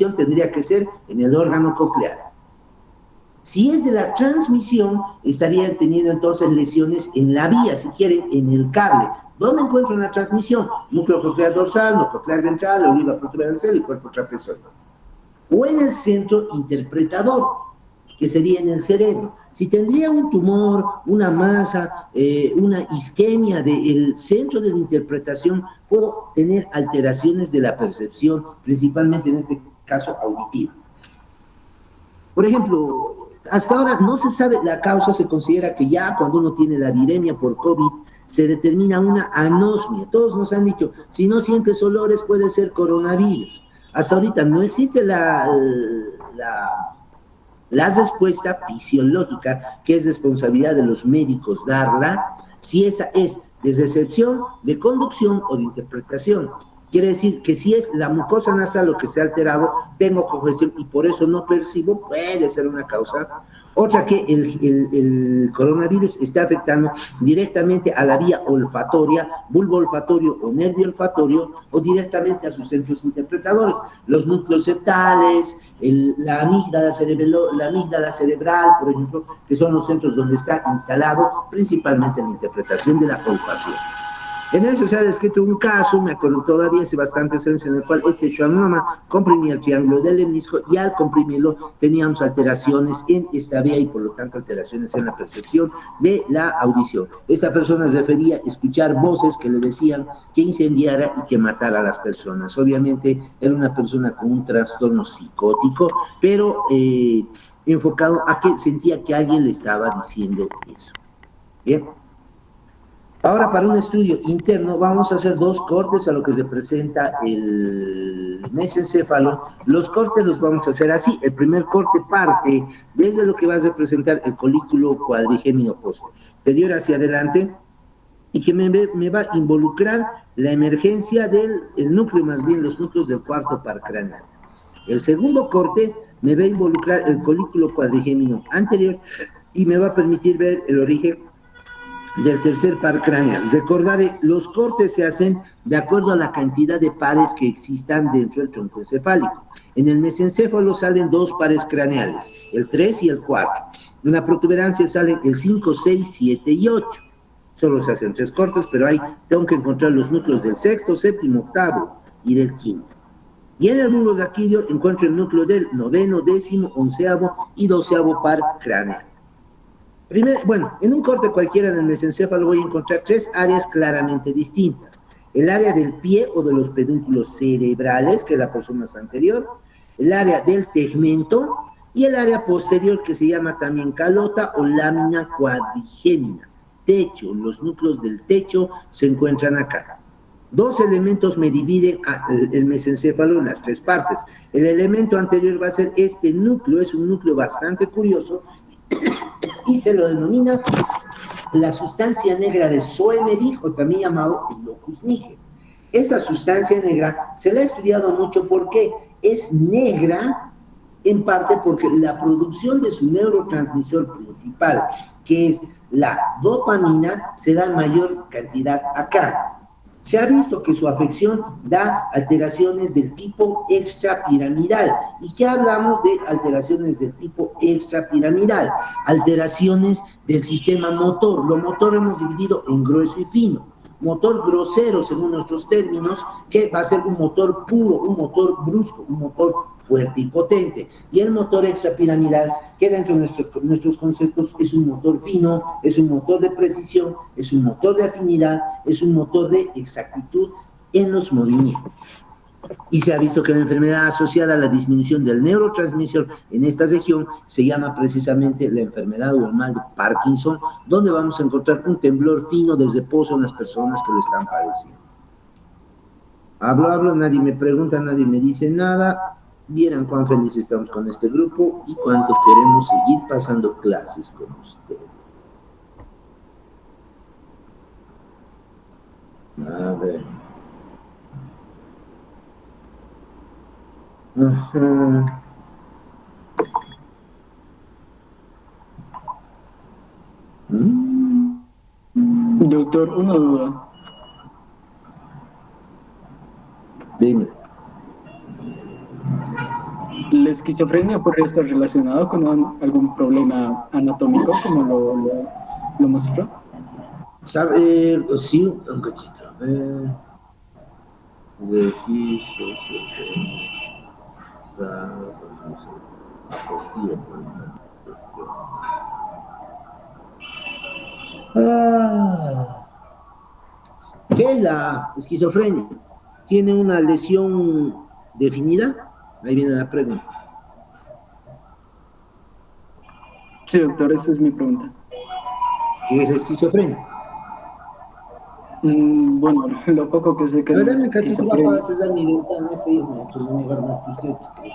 audición tendría que ser en el órgano coclear. Si es de la transmisión, estarían teniendo entonces lesiones en la vía, si quieren, en el cable. ¿Dónde encuentran la transmisión? Núcleo coclear dorsal, núcleo coclear ventral, oliva protuberancial y cuerpo trapezoidal. O en el centro interpretador, que sería en el cerebro. Si tendría un tumor, una masa, una isquemia del centro de la interpretación, puedo tener alteraciones de la percepción, principalmente en este caso auditiva. Por ejemplo, hasta ahora no se sabe la causa, se considera que ya cuando uno tiene la viremia por COVID, se determina una anosmia. Todos nos han dicho, si no sientes olores puede ser coronavirus. Hasta ahorita no existe la respuesta fisiológica, que es responsabilidad de los médicos darla, si esa es de recepción, de conducción o de interpretación. Quiere decir que si es la mucosa nasal lo que se ha alterado, tengo congestión y por eso no percibo, puede ser una causa. Otra, que el coronavirus está afectando directamente a la vía olfatoria, bulbo olfatorio o nervio olfatorio, o directamente a sus centros interpretadores, los núcleos septales, la amígdala cerebral, por ejemplo, que son los centros donde está instalado principalmente la interpretación de la olfacción. En eso se ha descrito un caso, me acuerdo todavía hace bastantes años, en el cual este schwannoma comprimía el triángulo del lemnisco y al comprimirlo teníamos alteraciones en esta vía y por lo tanto alteraciones en la percepción de la audición. Esta persona refería escuchar voces que le decían que incendiara y que matara a las personas. Obviamente era una persona con un trastorno psicótico, pero enfocado a que sentía que alguien le estaba diciendo eso. Bien. Ahora, para un estudio interno, vamos a hacer dos cortes a lo que se presenta el mesencéfalo. Los cortes los vamos a hacer así. El primer corte parte desde lo que va a representar el colículo cuadrigémino posterior hacia adelante, y que me va a involucrar la emergencia del núcleo, más bien los núcleos del cuarto par craneal. El segundo corte me va a involucrar el colículo cuadrigémino anterior y me va a permitir ver el origen del tercer par craneal. Recordaré, los cortes se hacen de acuerdo a la cantidad de pares que existan dentro del tronco encefálico. En el mesencéfalo salen dos pares craneales, el 3 y el 4. En la protuberancia salen el 5, 6, 7 y 8. Solo se hacen 3 cortes, pero ahí tengo que encontrar los núcleos del sexto, séptimo, octavo y del quinto. Y en el bulbo raquídeo encuentro el núcleo del noveno, décimo, onceavo y doceavo par craneal. Bueno, en un corte cualquiera del mesencéfalo voy a encontrar 3 áreas claramente distintas. El área del pie o de los pedúnculos cerebrales, que es la porción más anterior, el área del tegmento y el área posterior, que se llama también calota o lámina cuadrigémina. Techo, los núcleos del techo se encuentran acá. Dos elementos me dividen el mesencéfalo en las 3 partes. El elemento anterior va a ser este núcleo, es un núcleo bastante curioso, y se lo denomina la sustancia negra de Zoemerich, o también llamado el locus niger. Esta sustancia negra se la ha estudiado mucho porque es negra, en parte porque la producción de su neurotransmisor principal, que es la dopamina, se da en mayor cantidad acá. Se ha visto que su afección da alteraciones del tipo extrapiramidal. ¿Y qué hablamos de alteraciones del tipo extrapiramidal? Alteraciones del sistema motor. Lo motor hemos dividido en grueso y fino. Motor grosero, según nuestros términos, que va a ser un motor puro, un motor brusco, un motor fuerte y potente. Y el motor extrapiramidal, que dentro de nuestros conceptos es un motor fino, es un motor de precisión, es un motor de afinidad, es un motor de exactitud en los movimientos. Y se ha visto que la enfermedad asociada a la disminución del neurotransmisor en esta región se llama precisamente la enfermedad o el mal de Parkinson, donde vamos a encontrar un temblor fino de reposo en las personas que lo están padeciendo. Hablo, nadie me pregunta, nadie me dice nada. Vieran cuán felices estamos con este grupo y cuánto queremos seguir pasando clases con ustedes. A ver. Ajá. Doctor, una duda. Dime. ¿La esquizofrenia podría estar relacionada con algún problema anatómico, como lo mostró? ¿Sabe? Sí, un cachito. A ver. Registro, Ah, ¿qué es la esquizofrenia? ¿Tiene una lesión definida? Ahí viene la pregunta. Sí, doctor, esa es mi pregunta. ¿Qué es la esquizofrenia? Bueno, lo poco que sé que A ver, es dame un cachito, papá, esquizofrenia. a dar mi ventana, estoy me voy a negar más que ustedes, creo.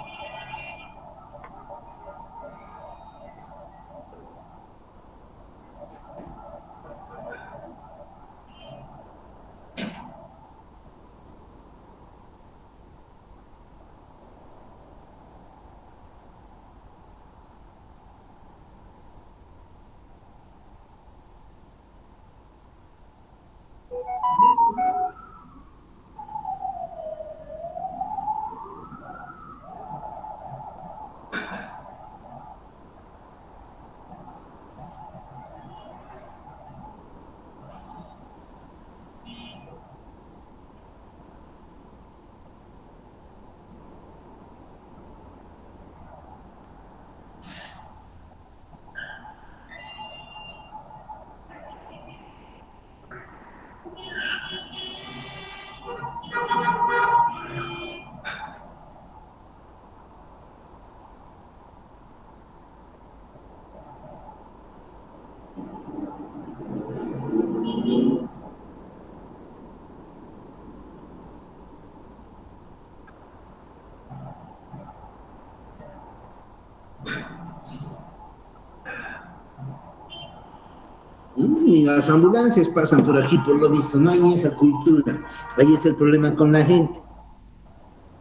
Y las ambulancias pasan por aquí, por lo visto, no hay ni esa cultura. Ahí es el problema con la gente.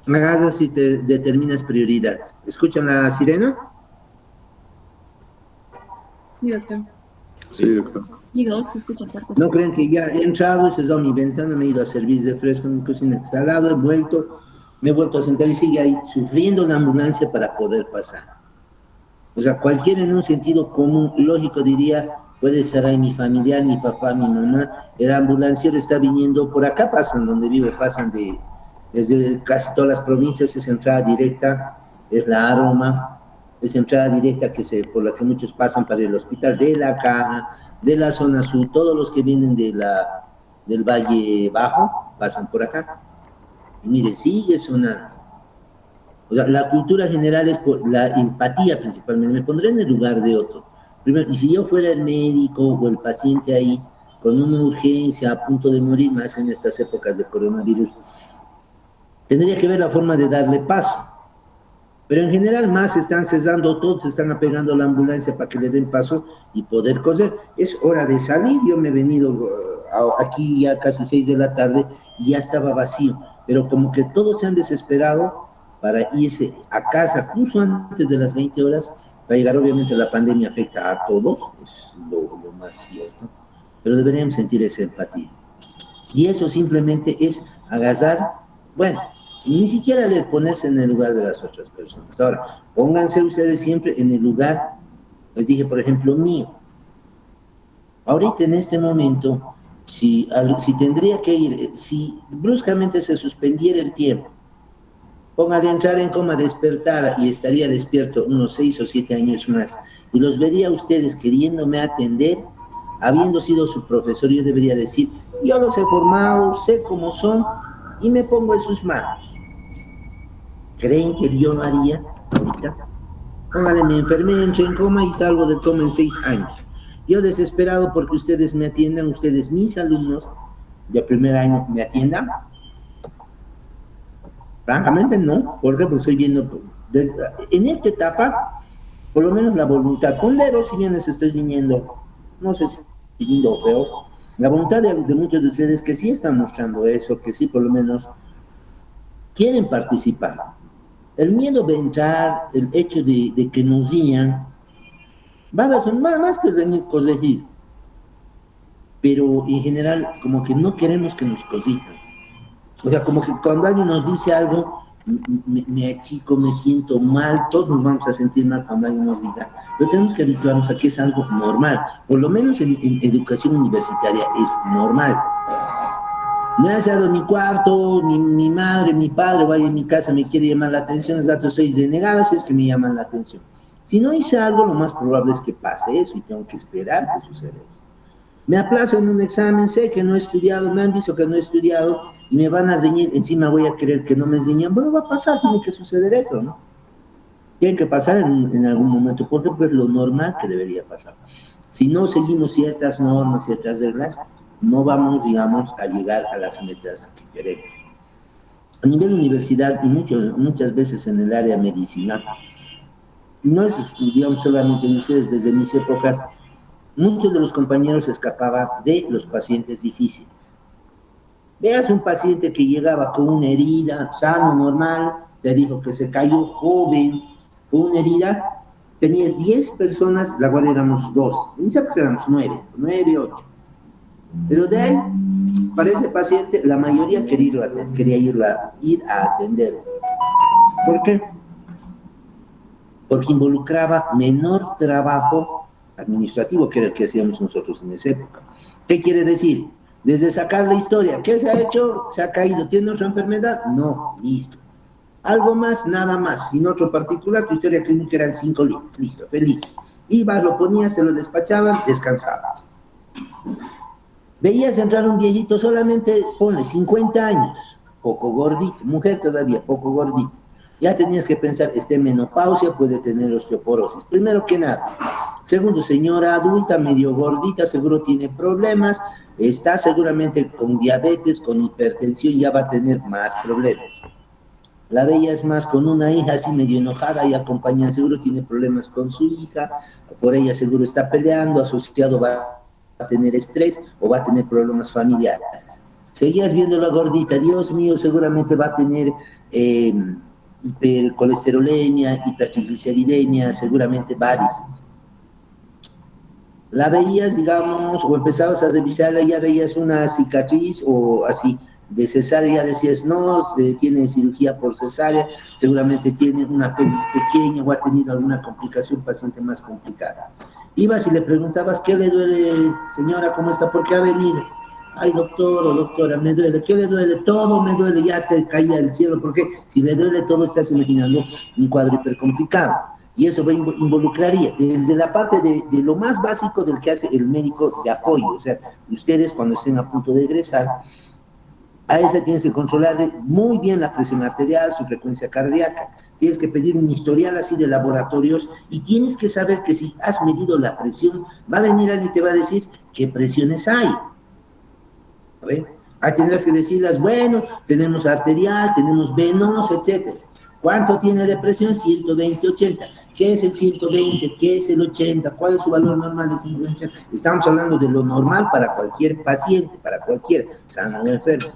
Agarras y te determinas prioridad. ¿Escuchan la sirena? Sí, doctor. Sí, doctor. Y Doc se escucha fuerte. No creen que ya he entrado, he cerrado mi ventana, me he ido a servir de fresco en mi cocina que está al lado, he vuelto, me he vuelto a sentar y sigue ahí sufriendo la ambulancia para poder pasar. O sea, cualquiera en un sentido común, lógico diría, puede ser ahí mi familiar, mi papá, mi mamá, el ambulanciero está viniendo, por acá pasan, donde vivo, pasan desde casi todas las provincias, es entrada directa, es la Aroma, es entrada directa por la que muchos pasan para el hospital de la Caja, de la zona sur, todos los que vienen del Valle Bajo pasan por acá. Y mire, sigue sonando. O sea, la cultura general es por la empatía principalmente. Me pondré en el lugar de otro. Primero, y si yo fuera el médico o el paciente ahí con una urgencia a punto de morir, más en estas épocas de coronavirus, tendría que ver la forma de darle paso. Pero en general más se están cesando, todos se están apegando a la ambulancia para que le den paso y poder coser. Es hora de salir, yo me he venido aquí ya casi 6 de la tarde y ya estaba vacío, pero como que todos se han desesperado para irse a casa justo antes de las 20 horas, va a llegar obviamente la pandemia afecta a todos, es lo más cierto, pero deberíamos sentir esa empatía. Y eso simplemente es agasar, bueno, ni siquiera le ponerse en el lugar de las otras personas. Ahora, pónganse ustedes siempre en el lugar, les dije, por ejemplo, mío. Ahorita en este momento, si tendría que ir, si bruscamente se suspendiera el tiempo, póngale a entrar en coma, despertar y estaría despierto unos 6 o 7 años más. Y los vería a ustedes queriéndome atender, habiendo sido su profesor, yo debería decir, yo los he formado, sé cómo son y me pongo en sus manos. ¿Creen que yo lo haría ahorita? Póngale, me enfermé, entré en coma y salgo del coma en 6 años. Yo desesperado porque ustedes me atiendan, ustedes mis alumnos de primer año me atiendan. Francamente no, porque pues estoy viendo, en esta etapa, por lo menos la voluntad, pondero, si bien les estoy diciendo, no sé si lindo o feo, la voluntad de muchos de ustedes que sí están mostrando eso, que sí por lo menos quieren participar. El miedo de entrar, el hecho de que nos digan, va a haber más que venir a corregir, pero en general como que no queremos que nos corrijan. O sea, como que cuando alguien nos dice algo, me achico, me siento mal, todos nos vamos a sentir mal cuando alguien nos diga, pero tenemos que habituarnos a que es algo normal, por lo menos en educación universitaria es normal. Me ha dado mi cuarto, mi madre, mi padre, vaya en mi casa, me quiere llamar la atención, los datos soy denegada si es que me llaman la atención. Si no hice algo, lo más probable es que pase eso y tengo que esperar que suceda eso. Me aplazo en un examen, sé que no he estudiado, me han visto que no he estudiado y me van a ceñir, encima voy a querer que no me ceñan. Bueno, va a pasar, tiene que suceder eso, ¿no? Tiene que pasar en algún momento, por ejemplo, es lo normal que debería pasar. Si no seguimos ciertas normas, ciertas reglas, no vamos, digamos, a llegar a las metas que queremos. A nivel universidad y muchas veces en el área medicinal, no es, digamos, solamente en ustedes, desde mis épocas, muchos de los compañeros escapaban de los pacientes difíciles. Veas un paciente que llegaba con una herida, sano, normal, te dijo que se cayó joven, con una herida, tenías 10 personas, la cual éramos 2, en mis épocas éramos 9, 8. Pero de ahí, para ese paciente, la mayoría quería ir a atender. ¿Por qué? Porque involucraba menor trabajo administrativo, que era el que hacíamos nosotros en esa época. ¿Qué quiere decir? Desde sacar la historia, ¿qué se ha hecho? ¿Se ha caído? ¿Tiene otra enfermedad? No, listo. Algo más, nada más. Sin otro particular, tu historia clínica eran 5 libros. Listo, feliz. Ibas, lo ponías, te lo despachaban, descansaba. Veías entrar un viejito solamente, ponle 50 años, poco gordito, mujer todavía, poco gordito. Ya tenías que pensar, en menopausia, puede tener osteoporosis, primero que nada. Segundo, señora adulta, medio gordita, seguro tiene problemas, está seguramente con diabetes, con hipertensión, ya va a tener más problemas. La veías más con una hija así medio enojada y acompañada, seguro tiene problemas con su hija, por ella seguro está peleando, asociado va a tener estrés o va a tener problemas familiares. Seguías viendo la gordita, Dios mío, seguramente va a tener hipercolesterolemia, hipertrigliceridemia, seguramente varices. La veías, digamos, o empezabas a revisarla, ya veías una cicatriz o así, de cesárea, decías, no, tiene cirugía por cesárea, seguramente tiene una pelvis pequeña o ha tenido alguna complicación, paciente más complicada. Ibas y le preguntabas, ¿qué le duele, señora? ¿Cómo está? ¿Por qué ha venido? Ay, doctor o doctora, me duele. ¿Qué le duele? Todo me duele, ya te caía el cielo, porque si le duele todo estás imaginando un cuadro hipercomplicado. Y eso involucraría desde la parte de lo más básico del que hace el médico de apoyo. O sea, ustedes cuando estén a punto de egresar, a esa tienes que controlarle muy bien la presión arterial, su frecuencia cardíaca. Tienes que pedir un historial así de laboratorios y tienes que saber que si has medido la presión, va a venir alguien y te va a decir qué presiones hay. ¿A ver? Ahí tendrás que decirlas, bueno, tenemos arterial, tenemos venosa, etc. ¿Cuánto tiene de presión? 120, 80. ¿Qué es el 120? ¿Qué es el 80? ¿Cuál es su valor normal de 120? Estamos hablando de lo normal para cualquier paciente, para cualquier sano o enfermo.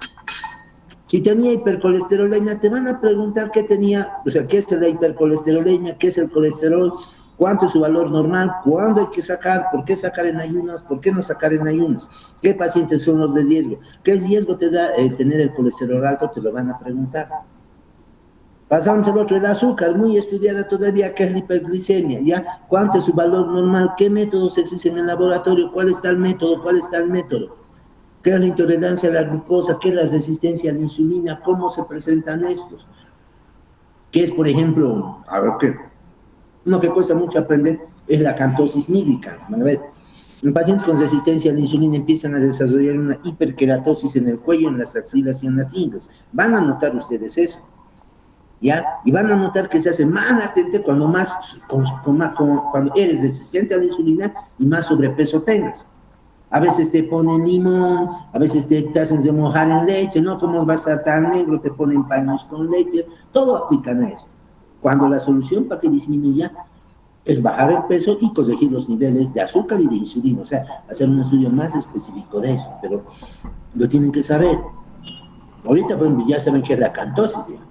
Si tenía hipercolesterolemia, te van a preguntar qué tenía, o sea, qué es la hipercolesterolemia, qué es el colesterol, cuánto es su valor normal, cuándo hay que sacar, por qué sacar en ayunas, por qué no sacar en ayunas, qué pacientes son los de riesgo, qué riesgo te da tener el colesterol alto, te lo van a preguntar. Pasamos al otro, el azúcar, muy estudiada todavía, que es la hiperglicemia, ¿ya? ¿Cuánto es su valor normal? ¿Qué métodos existen en el laboratorio? ¿Cuál está el método? ¿Cuál está el método? ¿Qué es la intolerancia a la glucosa? ¿Qué es la resistencia a la insulina? ¿Cómo se presentan estos? ¿Qué es, por ejemplo, a ver qué? Uno que cuesta mucho aprender es la acantosis nígrica. A ver, en pacientes con resistencia a la insulina empiezan a desarrollar una hiperkeratosis en el cuello, en las axilas y en las ingles. Van a notar ustedes eso, ¿ya? Y van a notar que se hace más latente cuando cuando eres resistente a la insulina y más sobrepeso tengas. A veces te ponen limón, a veces te hacen remojar en leche, ¿no? ¿Cómo va a estar tan negro? Te ponen paños con leche, todo aplican a esto. Cuando la solución para que disminuya es bajar el peso y corregir los niveles de azúcar y de insulina, o sea, hacer un estudio más específico de eso, pero lo tienen que saber. Ahorita, por ejemplo, ya saben qué es la acantosis, digamos.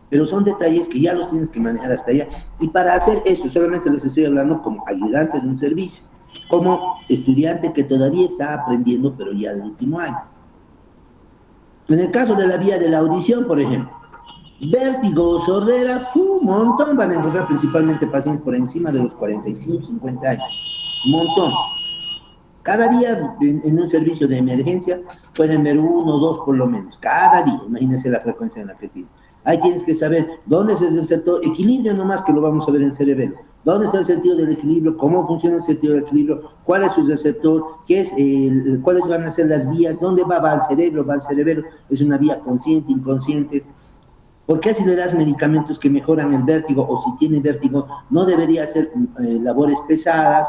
Pero son detalles que ya los tienes que manejar hasta allá. Y para hacer eso, solamente les estoy hablando como ayudante de un servicio, como estudiante que todavía está aprendiendo, pero ya de último año. En el caso de la vía de la audición, por ejemplo, Vértigo, sordera, un montón van a encontrar principalmente pacientes por encima de los 45, 50 años. Un montón. Cada día en un servicio de emergencia pueden ver uno o dos por lo menos. Cada día, imagínense la frecuencia en la que tiene. Ahí tienes que saber dónde es el sector, equilibrio nomás que lo vamos a ver en cerebelo. ¿Dónde está el sentido del equilibrio? ¿Cómo funciona el sentido del equilibrio? ¿Cuál es su receptor? ¿Cuáles van a ser las vías? ¿Dónde va? Va al cerebro, va al cerebelo. ¿Es una vía consciente, inconsciente? ¿Por qué si le das medicamentos que mejoran el vértigo o si tiene vértigo no debería hacer labores pesadas?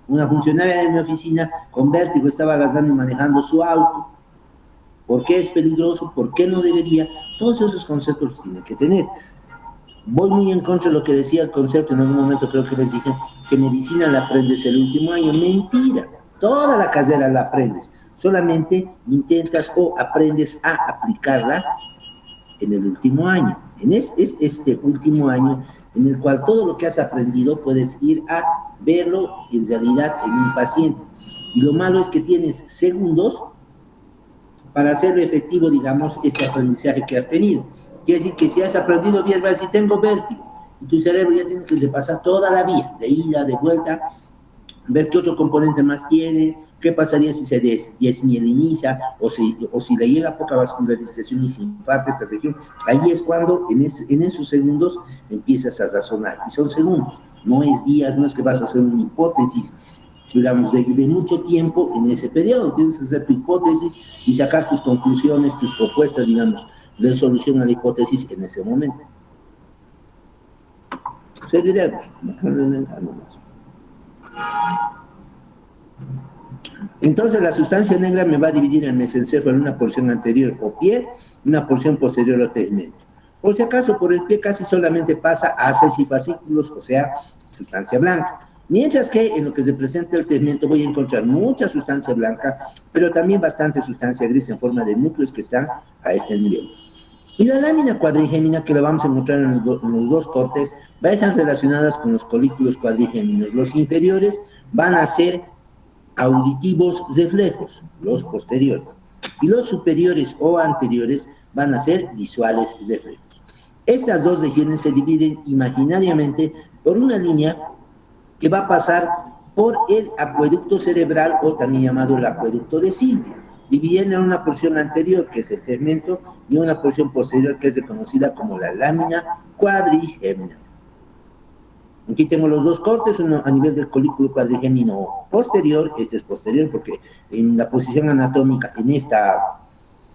Una funcionaria de mi oficina con vértigo estaba gastando y manejando su auto. ¿Por qué es peligroso? ¿Por qué no debería? Todos esos conceptos los tienen que tener. Voy muy en contra de lo que decía el concepto, en algún momento creo que les dije que medicina la aprendes el último año. Mentira, toda la carrera la aprendes, solamente intentas o aprendes a aplicarla en el último año. Es este último año en el cual todo lo que has aprendido puedes ir a verlo en realidad en un paciente. Y lo malo es que tienes segundos para hacerlo efectivo, digamos, este aprendizaje que has tenido. Quiere decir que si has aprendido bien, vas a decir, tengo vértigo. Y tu cerebro ya tiene que repasar toda la vía, de ida, de vuelta, ver qué otro componente más tiene, qué pasaría si se desmieliniza o si le llega poca vascularización y se infarta esta región. Ahí es cuando en esos segundos empiezas a razonar. Y son segundos, no es días, no es que vas a hacer una hipótesis, digamos, de mucho tiempo en ese periodo. Tienes que hacer tu hipótesis y sacar tus conclusiones, tus propuestas, digamos, de solución a la hipótesis en ese momento. Seguiremos. Entonces la sustancia negra me va a dividir el mesencéfalo en una porción anterior o pie, una porción posterior o tegmento. Por si acaso, por el pie casi solamente pasa haces y fascículos, o sea, sustancia blanca. Mientras que en lo que se presenta el tegmento voy a encontrar mucha sustancia blanca, pero también bastante sustancia gris en forma de núcleos que están a este nivel. Y la lámina cuadrigémina, que la vamos a encontrar en los dos cortes, va a estar relacionadas con los colículos cuadrigéminos. Los inferiores van a ser auditivos reflejos, los posteriores. Y los superiores o anteriores van a ser visuales reflejos. Estas dos regiones se dividen imaginariamente por una línea que va a pasar por el acueducto cerebral o también llamado el acueducto de Silvia, dividiendo en una porción anterior, que es el tegmento, y una porción posterior, que es reconocida como la lámina cuadrigémina. Aquí tengo los dos cortes, uno a nivel del colículo cuadrigémino posterior, este es posterior porque en la posición anatómica, en esta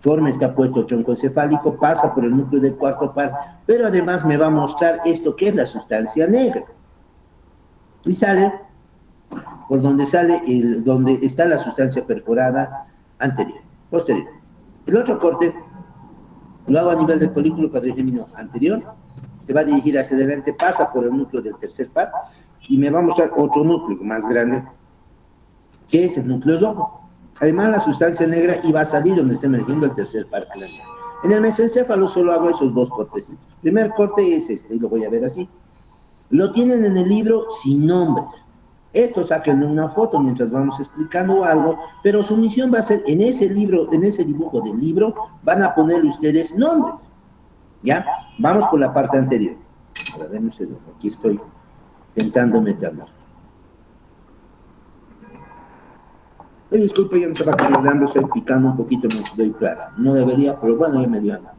forma está puesto el tronco encefálico, pasa por el núcleo del cuarto par, pero además me va a mostrar esto que es la sustancia negra. Y sale por donde donde está la sustancia perforada anterior, posterior. El otro corte lo hago a nivel del colículo cuadrigémino anterior, te va a dirigir hacia adelante, pasa por el núcleo del tercer par y me va a mostrar otro núcleo más grande, que es el núcleo rojo. Además, la sustancia negra iba a salir donde está emergiendo el tercer par craneal. En el mesencéfalo solo hago esos dos cortecitos. El primer corte es este, y lo voy a ver así. Lo tienen en el libro sin nombres. Esto sáquenle una foto mientras vamos explicando algo, pero su misión va a ser, en ese libro, en ese dibujo del libro, van a ponerle ustedes nombres. ¿Ya? Vamos por la parte anterior. Ahora, denme un segundo. Aquí estoy intentando meterlo. Disculpe, ya me estaba acordando, estoy picando un poquito, no doy clase. No debería, pero bueno, ya me dio algo.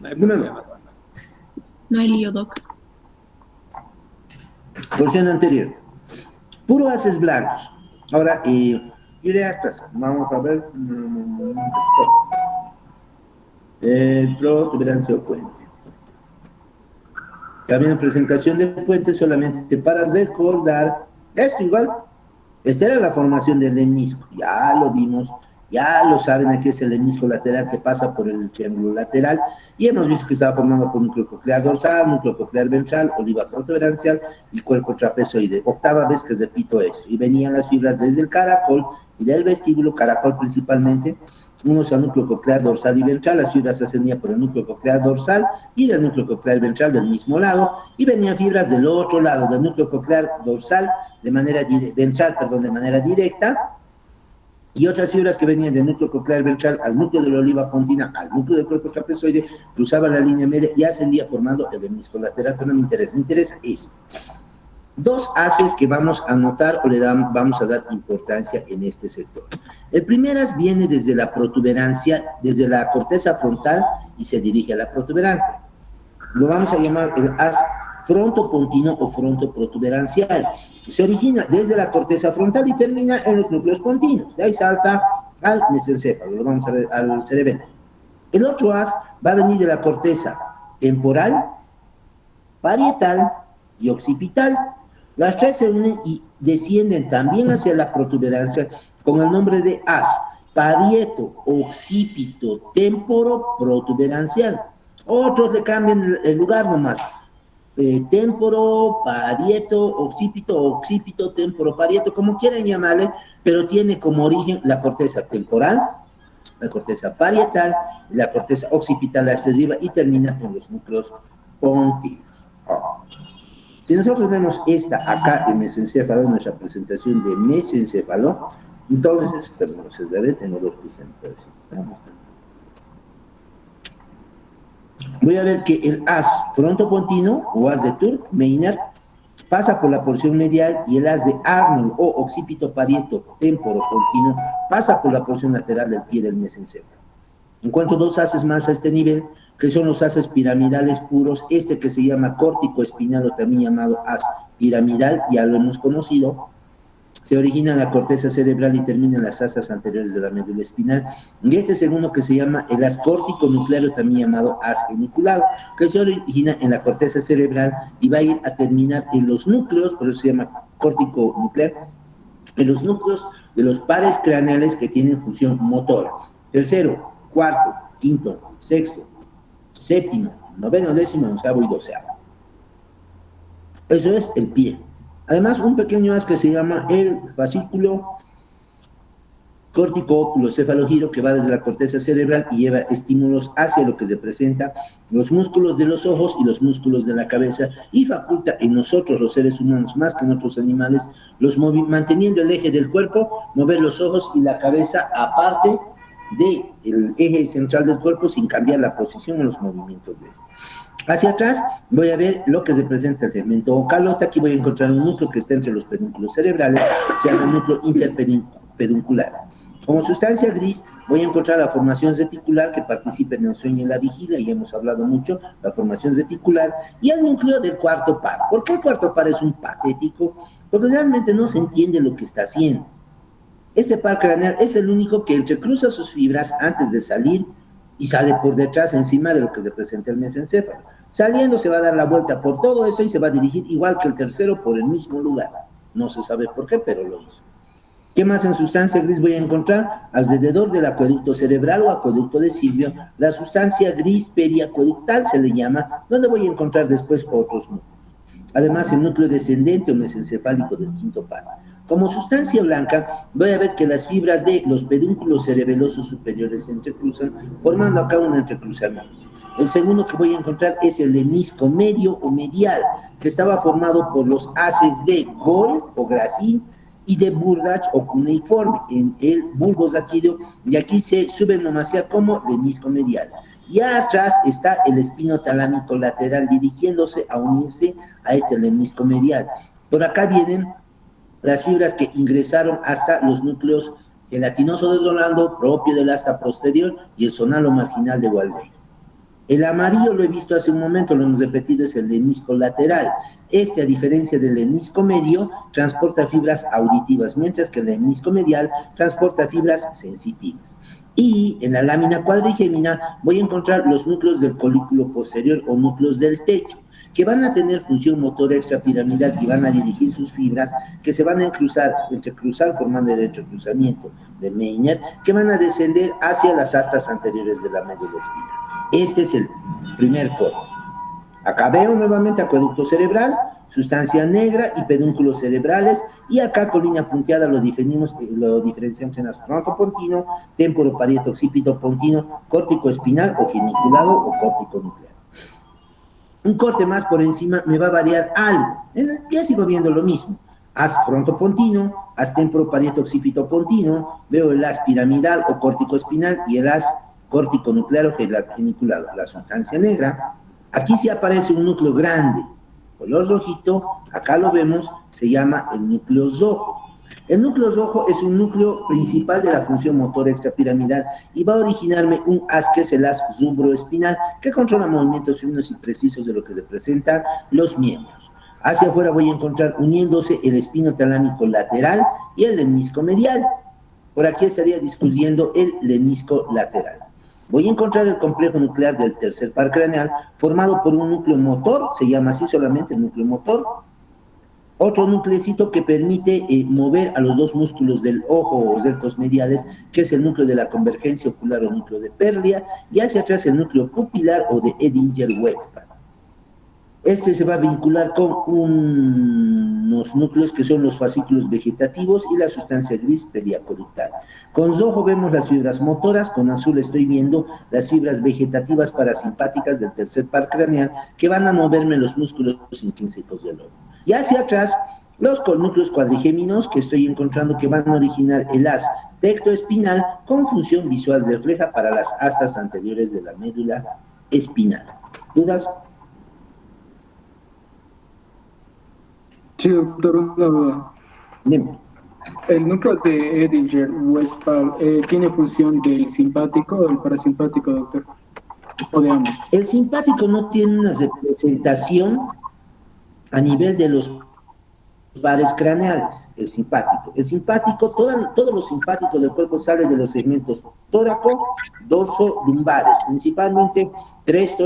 No hay problema. No hay lío, Doc. Porción anterior. Puro haces blancos. Ahora, directas. Vamos a ver. Protuberancia o puente. También en presentación de puente solamente para recordar esto igual. Esta era la formación del lemnisco. Ya lo vimos, ya lo saben, aquí es el lemnisco lateral que pasa por el triángulo lateral y hemos visto que estaba formado por núcleo coclear dorsal, núcleo coclear ventral, oliva protuberancial y cuerpo trapezoide. Octava vez que repito esto. Y venían las fibras desde el caracol y del vestíbulo, caracol principalmente, unos al núcleo coclear dorsal y ventral, las fibras ascendían por el núcleo coclear dorsal y del núcleo coclear ventral del mismo lado, y venían fibras del otro lado, del núcleo coclear dorsal de manera ventral, de manera directa, y otras fibras que venían del núcleo coclear ventral al núcleo de la oliva pontina, al núcleo del cuerpo trapezoide, cruzaban la línea media y ascendía formando el lemnisco lateral, pero no me interesa esto. Dos haces que vamos a notar o vamos a dar importancia en este sector. El primer haz viene desde la protuberancia, desde la corteza frontal y se dirige a la protuberancia. Lo vamos a llamar el haz frontopontino o frontoprotuberancial. Se origina desde la corteza frontal y termina en los núcleos pontinos. De ahí salta al mesencéfalo, lo vamos a ver al cerebelo. El otro haz va a venir de la corteza temporal, parietal y occipital. Las tres se unen y descienden también hacia la protuberancia con el nombre de haz parieto, occipito, temporo, protuberancial. Otros le cambian el lugar nomás. Temporo, parieto, occipito, temporo, parieto, como quieran llamarle, pero tiene como origen la corteza temporal, la corteza parietal, la corteza occipital excesiva y termina en los núcleos pontinos. Si nosotros vemos esta acá en mesencéfalo, nuestra presentación de mesencéfalo, entonces, perdón, tengo dos presentaciones. Voy a ver que el haz frontopontino o haz de Turk, Maynard, pasa por la porción medial y el haz de Arnold o occipito parieto temporopontino pasa por la porción lateral del pie del mesencéfalo. Encuentro dos haces más a este nivel, que son los haces piramidales puros, este que se llama córtico espinal o también llamado haz piramidal, ya lo hemos conocido. Se origina en la corteza cerebral y termina en las astas anteriores de la médula espinal. Y este segundo que se llama el haz córtico nuclear, también llamado haz geniculado, que se origina en la corteza cerebral y va a ir a terminar en los núcleos, por eso se llama córtico nuclear, en los núcleos de los pares craneales que tienen función motora. Tercero, cuarto, quinto, sexto, séptimo, noveno, décimo, onceavo y doceavo. Eso es el pie. Además, un pequeño haz que se llama el fascículo córtico-óculo-cefalogiro, que va desde la corteza cerebral y lleva estímulos hacia lo que se presenta los músculos de los ojos y los músculos de la cabeza y faculta en nosotros, los seres humanos, más que en otros animales, manteniendo el eje del cuerpo, mover los ojos y la cabeza aparte del eje central del cuerpo sin cambiar la posición en los movimientos de este. Hacia atrás voy a ver lo que se presenta el tegmento o calota. Aquí voy a encontrar un núcleo que está entre los pedúnculos cerebrales, se llama núcleo interpeduncular. Como sustancia gris voy a encontrar la formación reticular que participa en el sueño y la vigilia, y hemos hablado mucho, la formación reticular, y el núcleo del cuarto par. ¿Por qué el cuarto par es un patético? Porque realmente no se entiende lo que está haciendo. Ese par craneal es el único que entrecruza sus fibras antes de salir y sale por detrás, encima de lo que se presenta el mesencéfalo. Saliendo se va a dar la vuelta por todo eso y se va a dirigir igual que el tercero por el mismo lugar. No se sabe por qué, pero lo hizo. ¿Qué más en sustancia gris voy a encontrar? Alrededor del acueducto cerebral o acueducto de Silvio, la sustancia gris periacueductal se le llama, donde voy a encontrar después otros núcleos. Además, el núcleo descendente o mesencefálico del quinto par. Como sustancia blanca, voy a ver que las fibras de los pedúnculos cerebelosos superiores se entrecruzan, formando acá un entrecruzamiento. El segundo que voy a encontrar es el lemnisco medio o medial, que estaba formado por los haces de Gol o Gracil y de Burdach o cuneiforme en el bulbo raquídeo, y aquí se subenomacia como lemnisco medial. Y atrás está el espino talámico lateral dirigiéndose a unirse a este lemnisco medial. Por acá vienen las fibras que ingresaron hasta los núcleos gelatinoso de Rolando, propio del asta posterior, y el sonalo marginal de Waldeck. El amarillo lo he visto hace un momento, lo hemos repetido, es el lemnisco lateral. Este, a diferencia del lemnisco medio, transporta fibras auditivas, mientras que el lemnisco medial transporta fibras sensitivas. Y en la lámina cuadrigémina voy a encontrar los núcleos del colículo posterior o núcleos del techo, que van a tener función motora extrapiramidal y van a dirigir sus fibras que se van a entrecruzar formando el entrecruzamiento de Maynard, que van a descender hacia las astas anteriores de la médula espinal. Este es el primer corte. Acá veo nuevamente acueducto cerebral, sustancia negra y pedúnculos cerebrales, y acá con línea punteada lo diferenciamos en frontopontino, temporo parieto occipito pontino, córtico espinal o geniculado o córtico nuclear. Un corte más por encima me va a variar algo. En el pie sigo viendo lo mismo. haz frontopontino, haz temporoparieto-occipitopontino, veo el haz piramidal o córtico-espinal y el haz córtico-nuclear o geniculado, la sustancia negra. Aquí sí aparece un núcleo grande, color rojito, acá lo vemos, se llama el núcleo rojo. El núcleo rojo es un núcleo principal de la función motora extrapiramidal y va a originarme un haz que es el haz rubroespinal que controla movimientos finos y precisos de lo que representan los miembros. Hacia afuera voy a encontrar uniéndose el espino talámico lateral y el lemnisco medial. Por aquí estaría discutiendo el lemnisco lateral. Voy a encontrar el complejo nuclear del tercer par craneal formado por un núcleo motor, se llama así solamente el núcleo motor, otro nucleocito que permite mover a los dos músculos del ojo o rectos mediales, que es el núcleo de la convergencia ocular o núcleo de Perlia, y hacia atrás el núcleo pupilar o de Edinger-Weisbach. Este se va a vincular con unos núcleos que son los fascículos vegetativos y la sustancia gris periacueductal. Con rojo vemos las fibras motoras, con azul estoy viendo las fibras vegetativas parasimpáticas del tercer par craneal que van a moverme los músculos intrínsecos del ojo. Y hacia atrás, los núcleos cuadrigéminos que estoy encontrando que van a originar el haz tectoespinal con función visual refleja para las astas anteriores de la médula espinal. ¿Dudas? Sí, doctor, una duda. Dime. ¿El núcleo de Edinger-Weisbach tiene función del simpático o del parasimpático, doctor? ¿O de ambos? El simpático no tiene una representación a nivel de los pares craneales, el simpático. El simpático, todos los simpáticos del cuerpo salen de los segmentos tóraco, dorso, lumbares, principalmente tres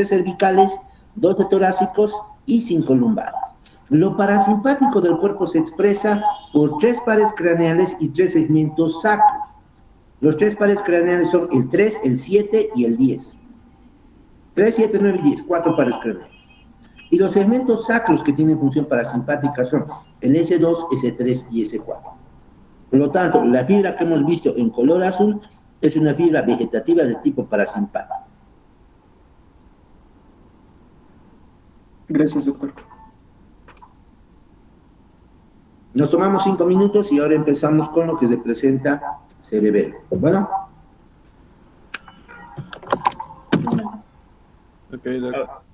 cervicales, 12 torácicos y 5 lumbares. Lo parasimpático del cuerpo se expresa por 3 pares craneales y 3 segmentos sacros. Los 3 pares craneales son el 3, el 7 y el 10. 3, 7, 9 y 10, 4 pares craneales. Y los segmentos sacros que tienen función parasimpática son el S2, S3 y S4. Por lo tanto, la fibra que hemos visto en color azul es una fibra vegetativa de tipo parasimpático. Gracias, doctor. Nos tomamos 5 minutos y ahora empezamos con lo que se presenta cerebelo. Bueno. Ok, doctor.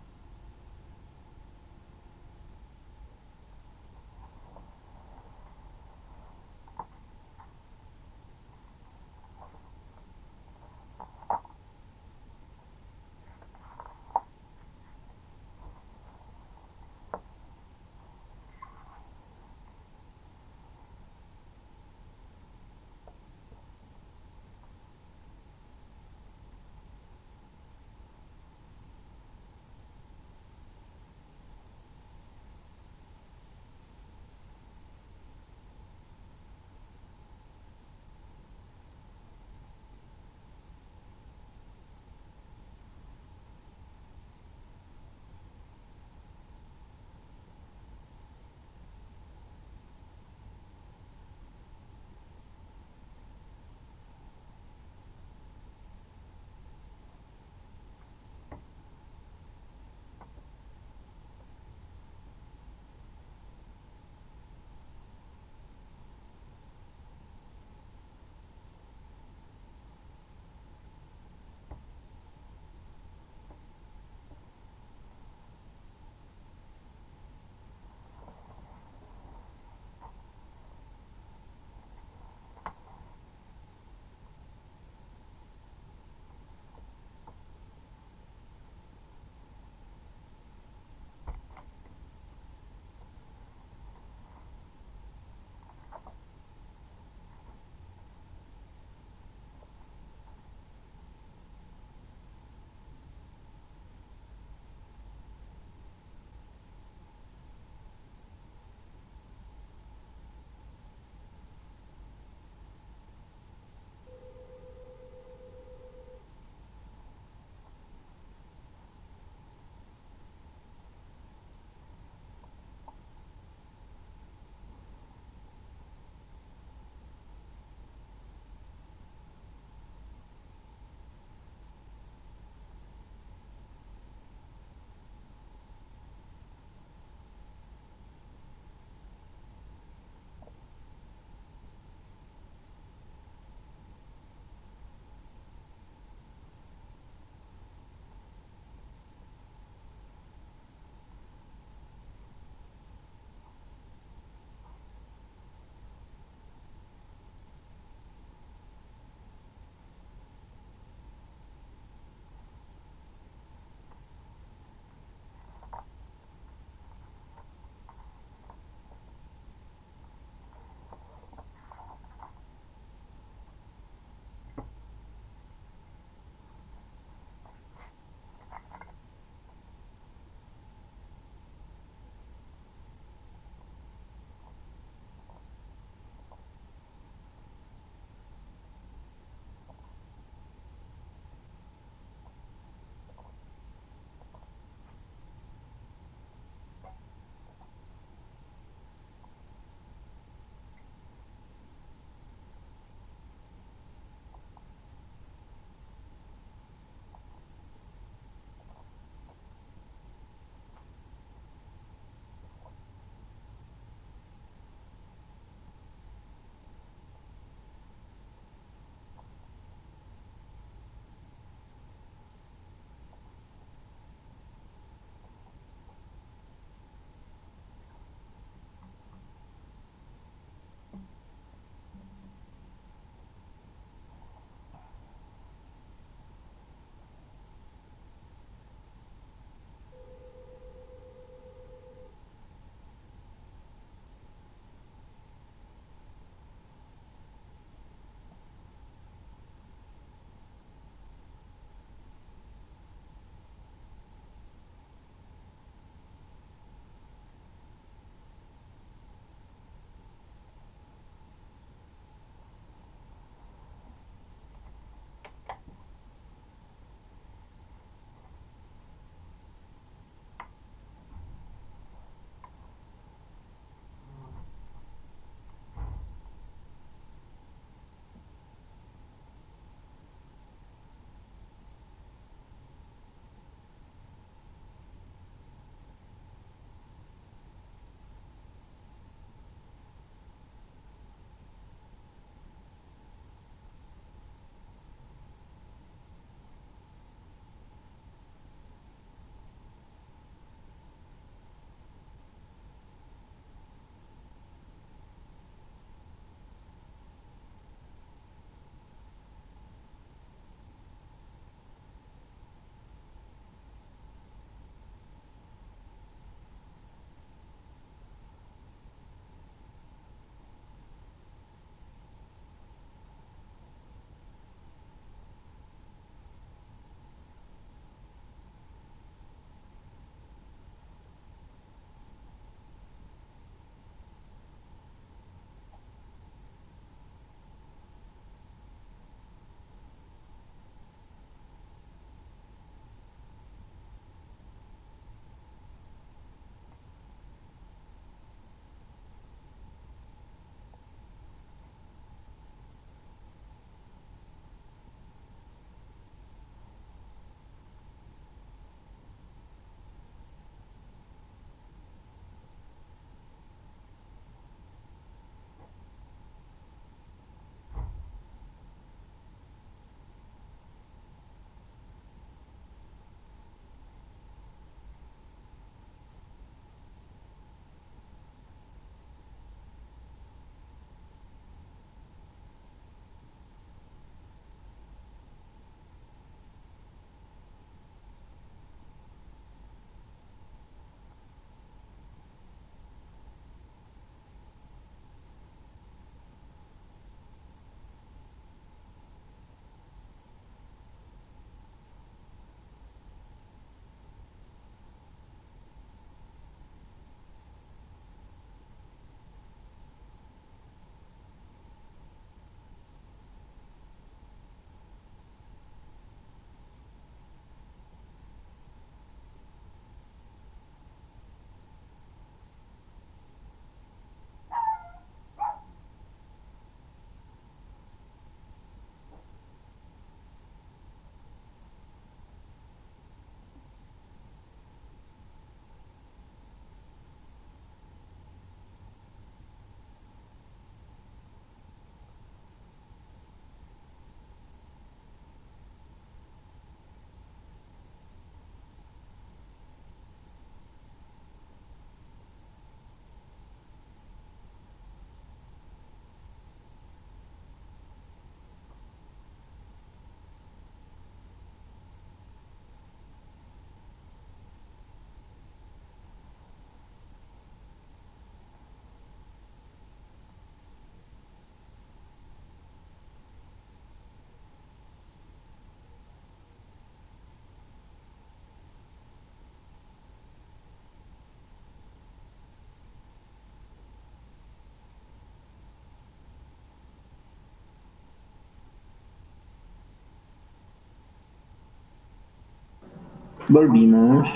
Volvimos.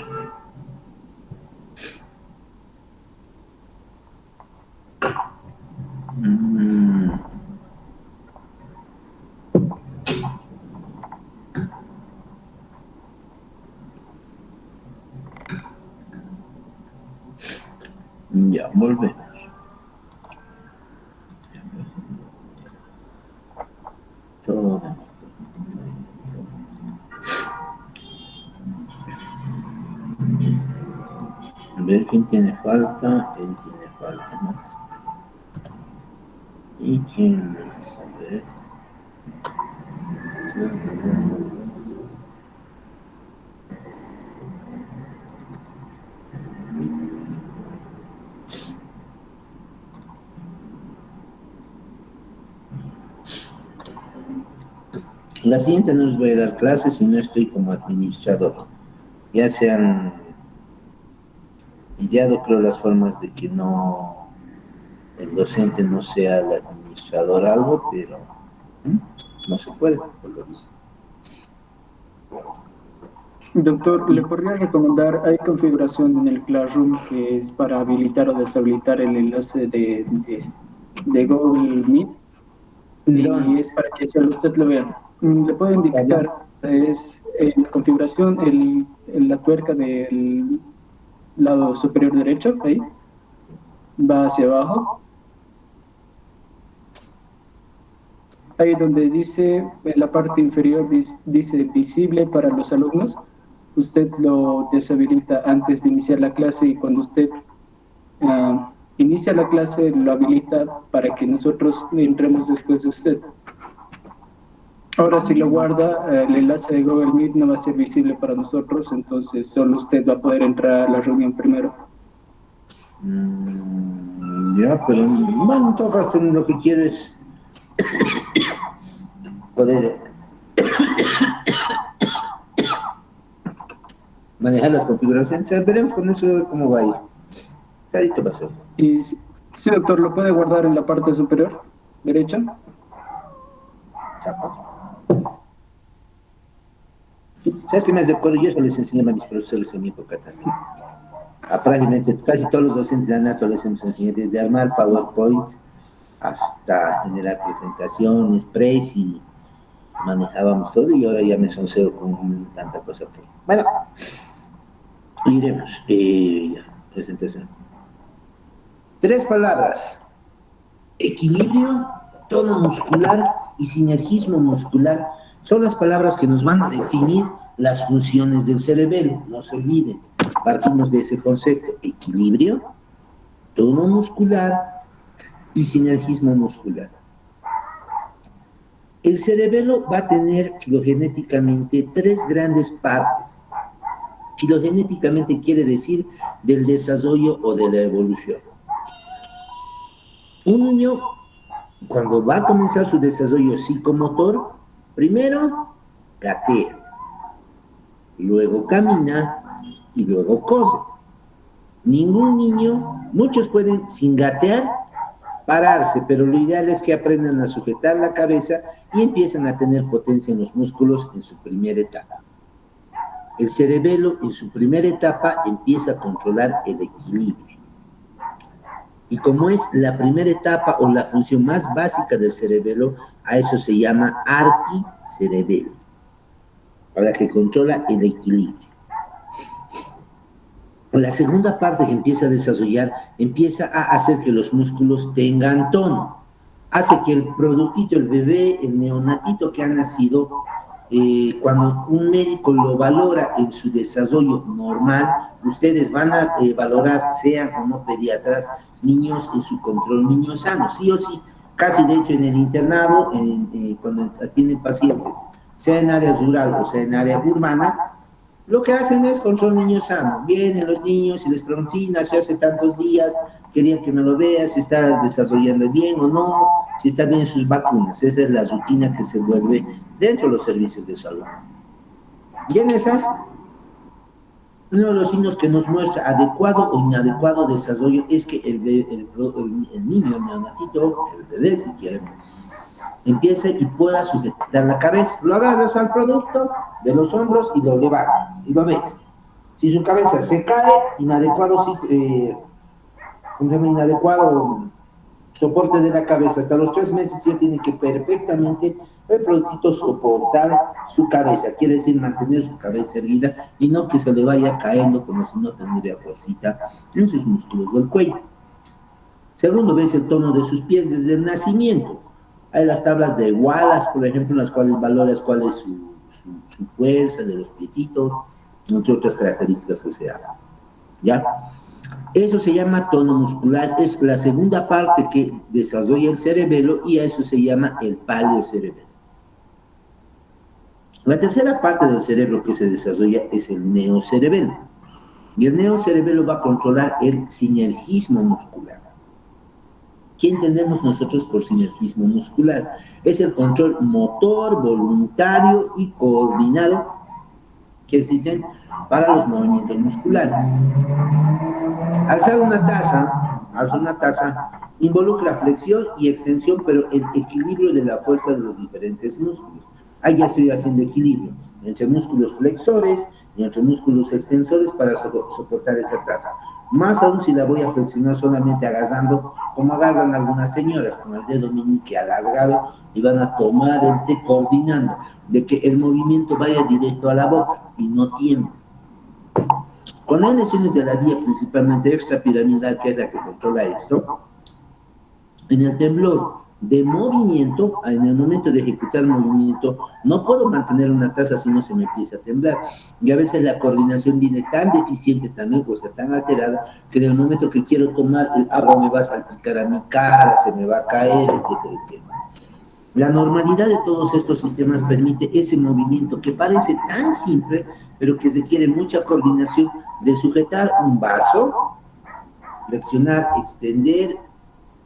Mm, ya, volvemos. Todo. A ver quién tiene falta. Él tiene falta más. ¿Y quién más? A ver. La siguiente no les voy a dar clases si no estoy como administrador. Ya se han ideado, creo, las formas de que no el docente no sea el administrador algo, pero no se puede, por lo visto. Doctor, ¿le podría recomendar? Hay configuración en el Classroom que es para habilitar o deshabilitar el enlace de Google Meet y es para que solo usted lo vea. Le puedo indicar, es en configuración la tuerca del lado superior derecho, ahí, va hacia abajo. Ahí donde dice, en la parte inferior dice visible para los alumnos, usted lo deshabilita antes de iniciar la clase y cuando usted inicia la clase lo habilita para que nosotros entremos después de usted. Ahora si lo guarda, el enlace de Google Meet no va a ser visible para nosotros, entonces solo usted va a poder entrar a la reunión primero. Ya, pero bueno, en todo caso lo que quiero es poder manejar las configuraciones. Veremos con eso cómo va a ir. Clarito va a ser. Y sí, doctor, ¿lo puede guardar en la parte superior derecha? Chapas. ¿Sabes qué me hace acuerdo? Yo eso les enseñaba a mis profesores en mi época también. Prácticamente casi todos los docentes de ANATO les hemos enseñado desde armar PowerPoint hasta generar presentaciones, y manejábamos todo y ahora ya me sonceo con tanta cosa que... Bueno, iremos. Presentación. 3 palabras: equilibrio, tono muscular y sinergismo muscular. Son las palabras que nos van a definir las funciones del cerebelo. No se olviden, partimos de ese concepto: equilibrio, tono muscular y sinergismo muscular. El cerebelo va a tener filogenéticamente 3 grandes partes. Filogenéticamente quiere decir del desarrollo o de la evolución. Un niño, cuando va a comenzar su desarrollo psicomotor, primero gatea, luego camina y luego cose. Ningún niño, muchos pueden sin gatear pararse, pero lo ideal es que aprendan a sujetar la cabeza y empiezan a tener potencia en los músculos en su primera etapa. El cerebelo en su primera etapa empieza a controlar el equilibrio. Y como es la primera etapa o la función más básica del cerebelo, a eso se llama arquicerebelo, para que controla el equilibrio. La segunda parte que empieza a desarrollar, empieza a hacer que los músculos tengan tono. Hace que el productito, el bebé, el neonatito que ha nacido, cuando un médico lo valora en su desarrollo normal, ustedes van a valorar, sean o no pediatras, niños en su control, niños sanos, sí o sí. Casi de hecho en el internado, cuando atienden pacientes, sea en área rural o sea en área urbana, lo que hacen es control niño sano. Vienen los niños y les preguntan, sí, nació hace tantos días, quería que me lo veas, si está desarrollando bien o no, si está bien sus vacunas. Esa es la rutina que se vuelve dentro de los servicios de salud. Y en esas, uno de los signos que nos muestra adecuado o inadecuado desarrollo es que el niño, el neonatito, el bebé si quieren, empiece y pueda sujetar la cabeza. Lo agarras al producto de los hombros y lo levantas y lo ves. Si su cabeza se cae, inadecuado soporte de la cabeza, hasta los 3 meses ya tiene que perfectamente el productito soportar su cabeza, quiere decir mantener su cabeza erguida y no que se le vaya cayendo como si no tendría fuercita en sus músculos del cuello. Segundo, ves el tono de sus pies desde el nacimiento. Hay las tablas de Wallace, por ejemplo, en las cuales valoras cuál es su fuerza de los piecitos, entre otras características que se dan. ¿Ya? Eso se llama tono muscular, es la segunda parte que desarrolla el cerebelo y a eso se llama el paleocerebelo. La tercera parte del cerebro que se desarrolla es el neocerebelo. Y el neocerebelo va a controlar el sinergismo muscular. ¿Qué entendemos nosotros por sinergismo muscular? Es el control motor, voluntario y coordinado que existen para los movimientos musculares. Alzar una taza involucra flexión y extensión, pero el equilibrio de la fuerza de los diferentes músculos. Ahí ya estoy haciendo equilibrio entre músculos flexores y entre músculos extensores para soportar esa taza. Más aún si la voy a flexionar solamente agarrando, como agarran algunas señoras, con el dedo meñique alargado y van a tomar el té coordinando, de que el movimiento vaya directo a la boca y no tiemble. Cuando hay lesiones de la vía principalmente extrapiramidal, que es la que controla esto, en el temblor de movimiento, en el momento de ejecutar movimiento, no puedo mantener una taza si no se me empieza a temblar. Y a veces la coordinación viene tan deficiente también, o sea, tan alterada, que en el momento que quiero tomar el agua me va a salpicar a mi cara, se me va a caer, etcétera, etcétera. La normalidad de todos estos sistemas permite ese movimiento que parece tan simple, pero que requiere mucha coordinación de sujetar un vaso, flexionar, extender,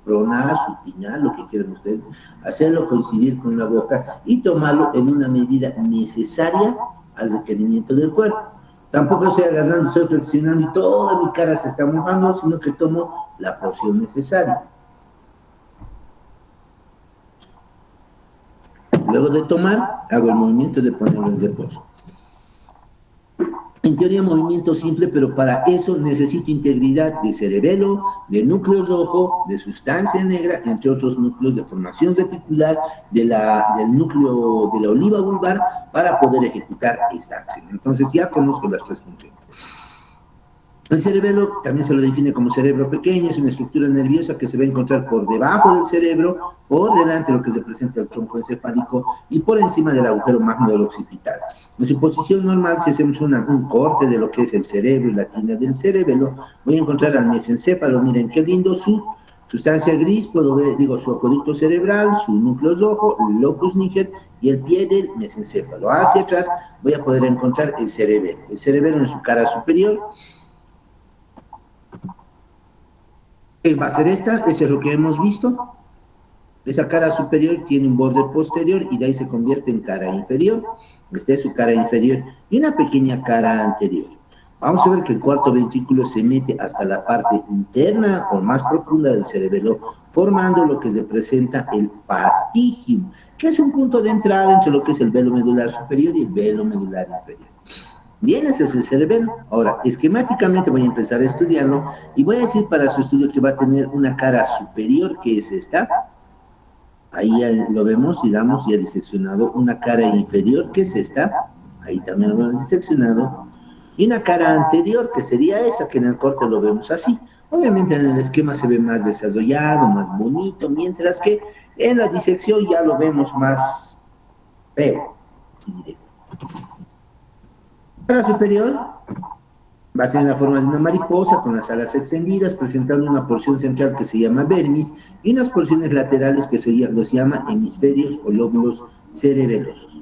pronar, supinar, lo que quieran ustedes, hacerlo coincidir con la boca y tomarlo en una medida necesaria al requerimiento del cuerpo. Tampoco estoy agarrando, estoy flexionando y toda mi cara se está mojando, sino que tomo la porción necesaria. Luego de tomar, hago el movimiento de ponerlo en reposo. En teoría, movimiento simple, pero para eso necesito integridad de cerebelo, de núcleo rojo, de sustancia negra, entre otros núcleos de formación reticular, del núcleo de la oliva vulvar, para poder ejecutar esta acción. Entonces ya conozco las 3 funciones. El cerebelo también se lo define como cerebro pequeño, es una estructura nerviosa que se va a encontrar por debajo del cerebro, por delante lo que representa el tronco encefálico y por encima del agujero magno del occipital. En su posición normal, si hacemos un corte de lo que es el cerebro y la tina del cerebelo, voy a encontrar al mesencéfalo. Miren qué lindo, su sustancia gris, puedo ver, su acueducto cerebral, su núcleo rojo, el locus níger y el pie del mesencéfalo. Hacia atrás voy a poder encontrar el cerebelo. El cerebelo en su cara superior. ¿Qué va a ser esta? Eso es lo que hemos visto. Esa cara superior tiene un borde posterior y de ahí se convierte en cara inferior. Esta es su cara inferior y una pequeña cara anterior. Vamos a ver que el cuarto ventrículo se mete hasta la parte interna o más profunda del cerebelo, formando lo que representa el fastigium, que es un punto de entrada entre lo que es el velo medular superior y el velo medular inferior. Bien, ese es el cerebelo. Ahora, esquemáticamente voy a empezar a estudiarlo y voy a decir para su estudio que va a tener una cara superior, que es esta. Ahí ya lo vemos, digamos, ya diseccionado. Una cara inferior, que es esta. Ahí también lo vemos diseccionado. Y una cara anterior, que sería esa, que en el corte lo vemos así. Obviamente en el esquema se ve más desarrollado, más bonito, mientras que en la disección ya lo vemos más feo, así directo. La cara superior va a tener la forma de una mariposa con las alas extendidas, presentando una porción central que se llama vermis y unas porciones laterales que los llama hemisferios o lóbulos cerebelosos.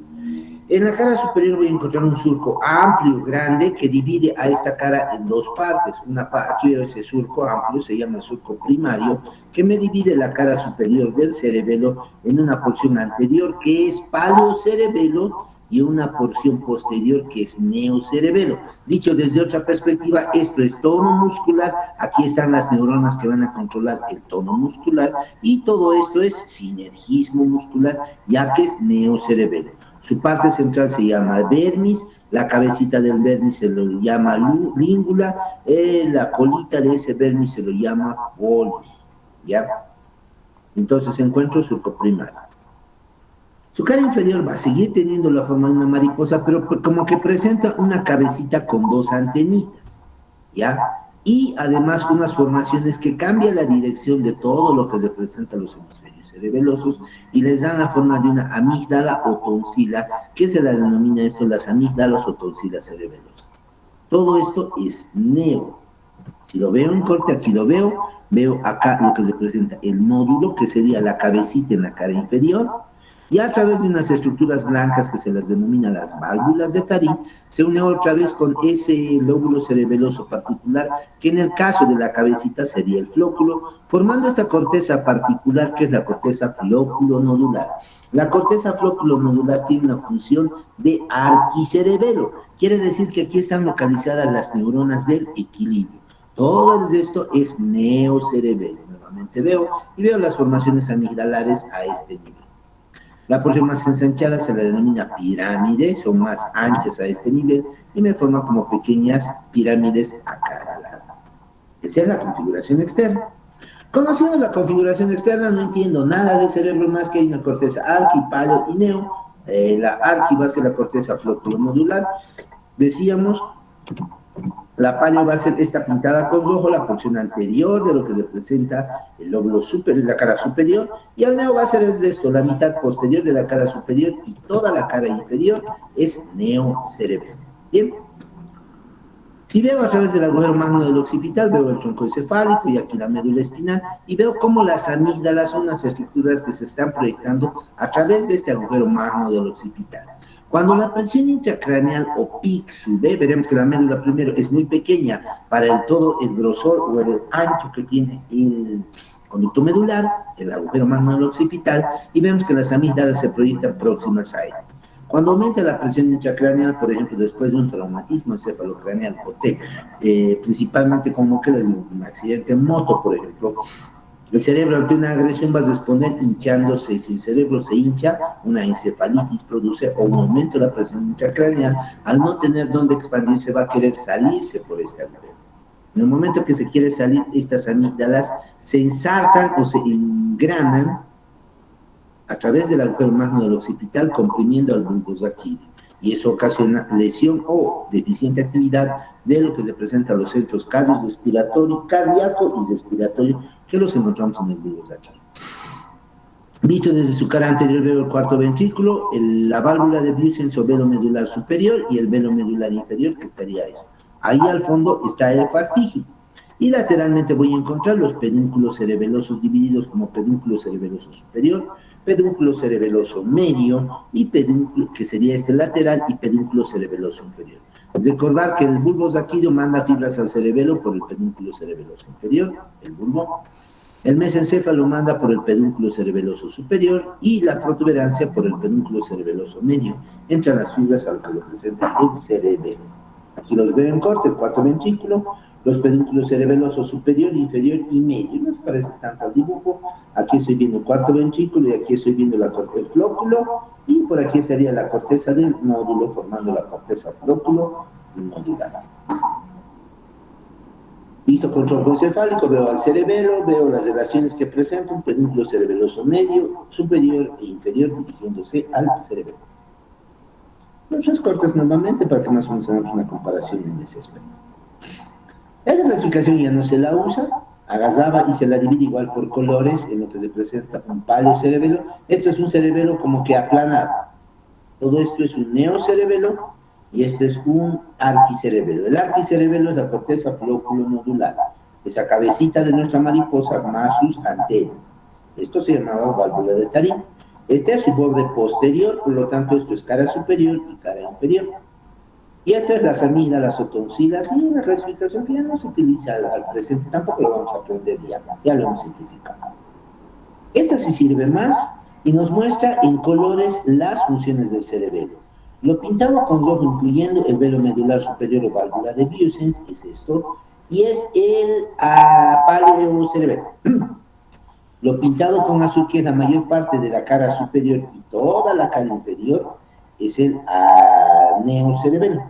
En la cara superior voy a encontrar un surco amplio, grande, que divide a esta cara en 2 partes. Una parte de ese surco amplio se llama surco primario, que me divide la cara superior del cerebelo en una porción anterior, que es paleocerebelo, y una porción posterior que es neocerebelo. Dicho desde otra perspectiva, esto es tono muscular, aquí están las neuronas que van a controlar el tono muscular y todo esto es sinergismo muscular, ya que es neocerebelo. Su parte central se llama vermis, la cabecita del vermis se lo llama língula, la colita de ese vermis se lo llama folio, ¿ya? Entonces encuentro surco primario. Su cara inferior va a seguir teniendo la forma de una mariposa, pero como que presenta una cabecita con dos antenitas, ¿ya? Y además unas formaciones que cambian la dirección de todo lo que representa los hemisferios cerebelosos y les dan la forma de una amígdala o tonsila, que se la denomina esto las amígdalas o tonsilas cerebelosas. Todo esto es neo. Si lo veo en corte, aquí lo veo acá lo que representa el nódulo, que sería la cabecita en la cara inferior, y a través de unas estructuras blancas que se las denomina las válvulas de Tarim, se une otra vez con ese lóbulo cerebeloso particular, que en el caso de la cabecita sería el flóculo, formando esta corteza particular que es la corteza flóculo-nodular. La corteza flóculo-nodular tiene una función de arquicerebelo, quiere decir que aquí están localizadas las neuronas del equilibrio. Todo esto es neocerebelo. Nuevamente veo las formaciones amigdalares a este nivel. La porción más ensanchada se la denomina pirámide, son más anchas a este nivel y me forman como pequeñas pirámides a cada lado. Esa es la configuración externa. Conociendo la configuración externa, no entiendo nada del cerebro más que hay una corteza arqui, paleo y neo. La arqui va a ser la corteza flóculo-nodular. Decíamos, la paleo va a ser esta pintada con rojo, la porción anterior de lo que representa el lóbulo superior, la cara superior, y el neo va a ser esto, la mitad posterior de la cara superior y toda la cara inferior es neocerebelo. Bien. Si veo a través del agujero magno del occipital, veo el tronco encefálico y aquí la médula espinal, y veo cómo las amígdalas son las estructuras que se están proyectando a través de este agujero magno del occipital. Cuando la presión intracraneal o PIC sube, veremos que la médula primero es muy pequeña para todo el grosor o el ancho que tiene el conducto medular, el agujero magno del occipital, y vemos que las amígdalas se proyectan próximas a esto. Cuando aumenta la presión intracraneal, por ejemplo, después de un traumatismo encefalocraneal o principalmente como que un accidente en moto, por ejemplo, el cerebro ante una agresión va a responder hinchándose. Si el cerebro se hincha, una encefalitis produce o un aumento de la presión intracraneal. Al no tener dónde expandirse, va a querer salirse por este agujero. En el momento que se quiere salir, estas amígdalas se ensartan o se engranan a través del agujero magno del occipital, comprimiendo al bulbo raquídeo. Y eso ocasiona lesión o deficiente actividad de lo que se presenta a los centros cardíaco y respiratorio, que los encontramos en el bulbo raquídeo. Visto desde su cara anterior, veo el cuarto ventrículo, la válvula de Busen o velo medular superior y el velo medular inferior, que estaría eso. Ahí al fondo está el fastigio. Y lateralmente voy a encontrar los pedúnculos cerebelosos divididos como pedúnculo cerebeloso superior, pedúnculo cerebeloso medio y pedúnculo, que sería este lateral, y pedúnculo cerebeloso inferior. Recordar que el bulbo raquídeo manda fibras al cerebelo por el pedúnculo cerebeloso inferior, el bulbo. El mesencéfalo manda por el pedúnculo cerebeloso superior y la protuberancia por el pedúnculo cerebeloso medio. Entran las fibras al que representa el cerebelo. Aquí los veo en corte, el cuarto ventrículo, los pedúnculos cerebelosos superior, inferior y medio. No se parece tanto al dibujo. Aquí estoy viendo el cuarto ventrículo y aquí estoy viendo el flóculo, y por aquí estaría la corteza del nódulo formando la corteza flóculo nodular. Visto con tronco encefálico, veo al cerebelo, veo las relaciones que presenta un pedúnculo cerebeloso medio, superior e inferior dirigiéndose al cerebelo. Muchos cortes nuevamente para que más o menos hagamos una comparación en ese aspecto. Esa clasificación ya no se la usa, agasaba y se la divide igual por colores en lo que se presenta un paleocerebelo. Esto es un cerebelo como que aplanado. Todo esto es un neocerebelo y este es un arquicerebelo. El arquicerebelo es la corteza flóculo-nodular, esa cabecita de nuestra mariposa más sus antenas. Esto se llamaba válvula de Tarim. Este es su borde posterior, por lo tanto esto es cara superior y cara inferior. Y esta es las amígdalas o tonsilas y una clasificación que ya no se utiliza al presente, tampoco lo vamos a aprender ya lo hemos simplificado. Esta sí sirve más y nos muestra en colores las funciones del cerebelo. Lo pintado con rojo, incluyendo el velo medular superior o válvula de Biosenz, es esto, y es el paleocerebelo. Lo pintado con azul, que es la mayor parte de la cara superior y toda la cara inferior, es el aneocerebelo.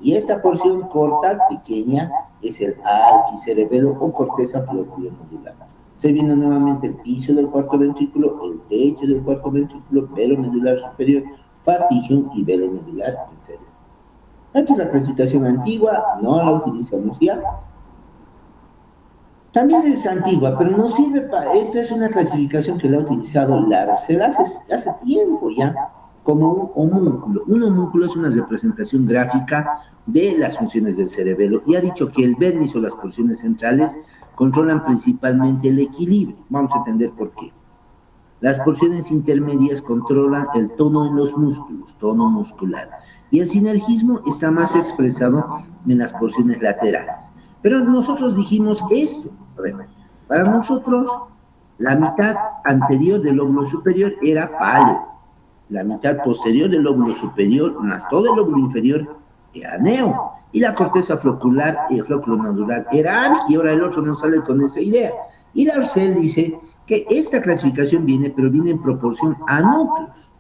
Y esta porción corta, pequeña, es el arquicerebelo o corteza flóculo-nodular. Estoy viendo nuevamente el piso del cuarto ventrículo, el techo del cuarto ventrículo, velo medular superior, fastigium y velo medular inferior. Esta es la clasificación antigua, no la utilizamos ya. También es antigua, pero no sirve para... Esta es una clasificación que la ha utilizado Larsel hace tiempo ya, como un homúnculo. Un homúnculo es una representación gráfica de las funciones del cerebelo y ha dicho que el vértice o las porciones centrales controlan principalmente el equilibrio. Vamos a entender por qué. Las porciones intermedias controlan el tono en los músculos, tono muscular, y el sinergismo está más expresado en las porciones laterales. Pero nosotros dijimos esto, a ver, para nosotros la mitad anterior del lóbulo superior era paleo, la mitad posterior del lóbulo superior más todo el lóbulo inferior era neo, y la corteza flocular y flóculo-nodular era arqui. Ahora el otro no sale con esa idea. Y Larsel dice que esta clasificación viene, pero viene en proporción a núcleos.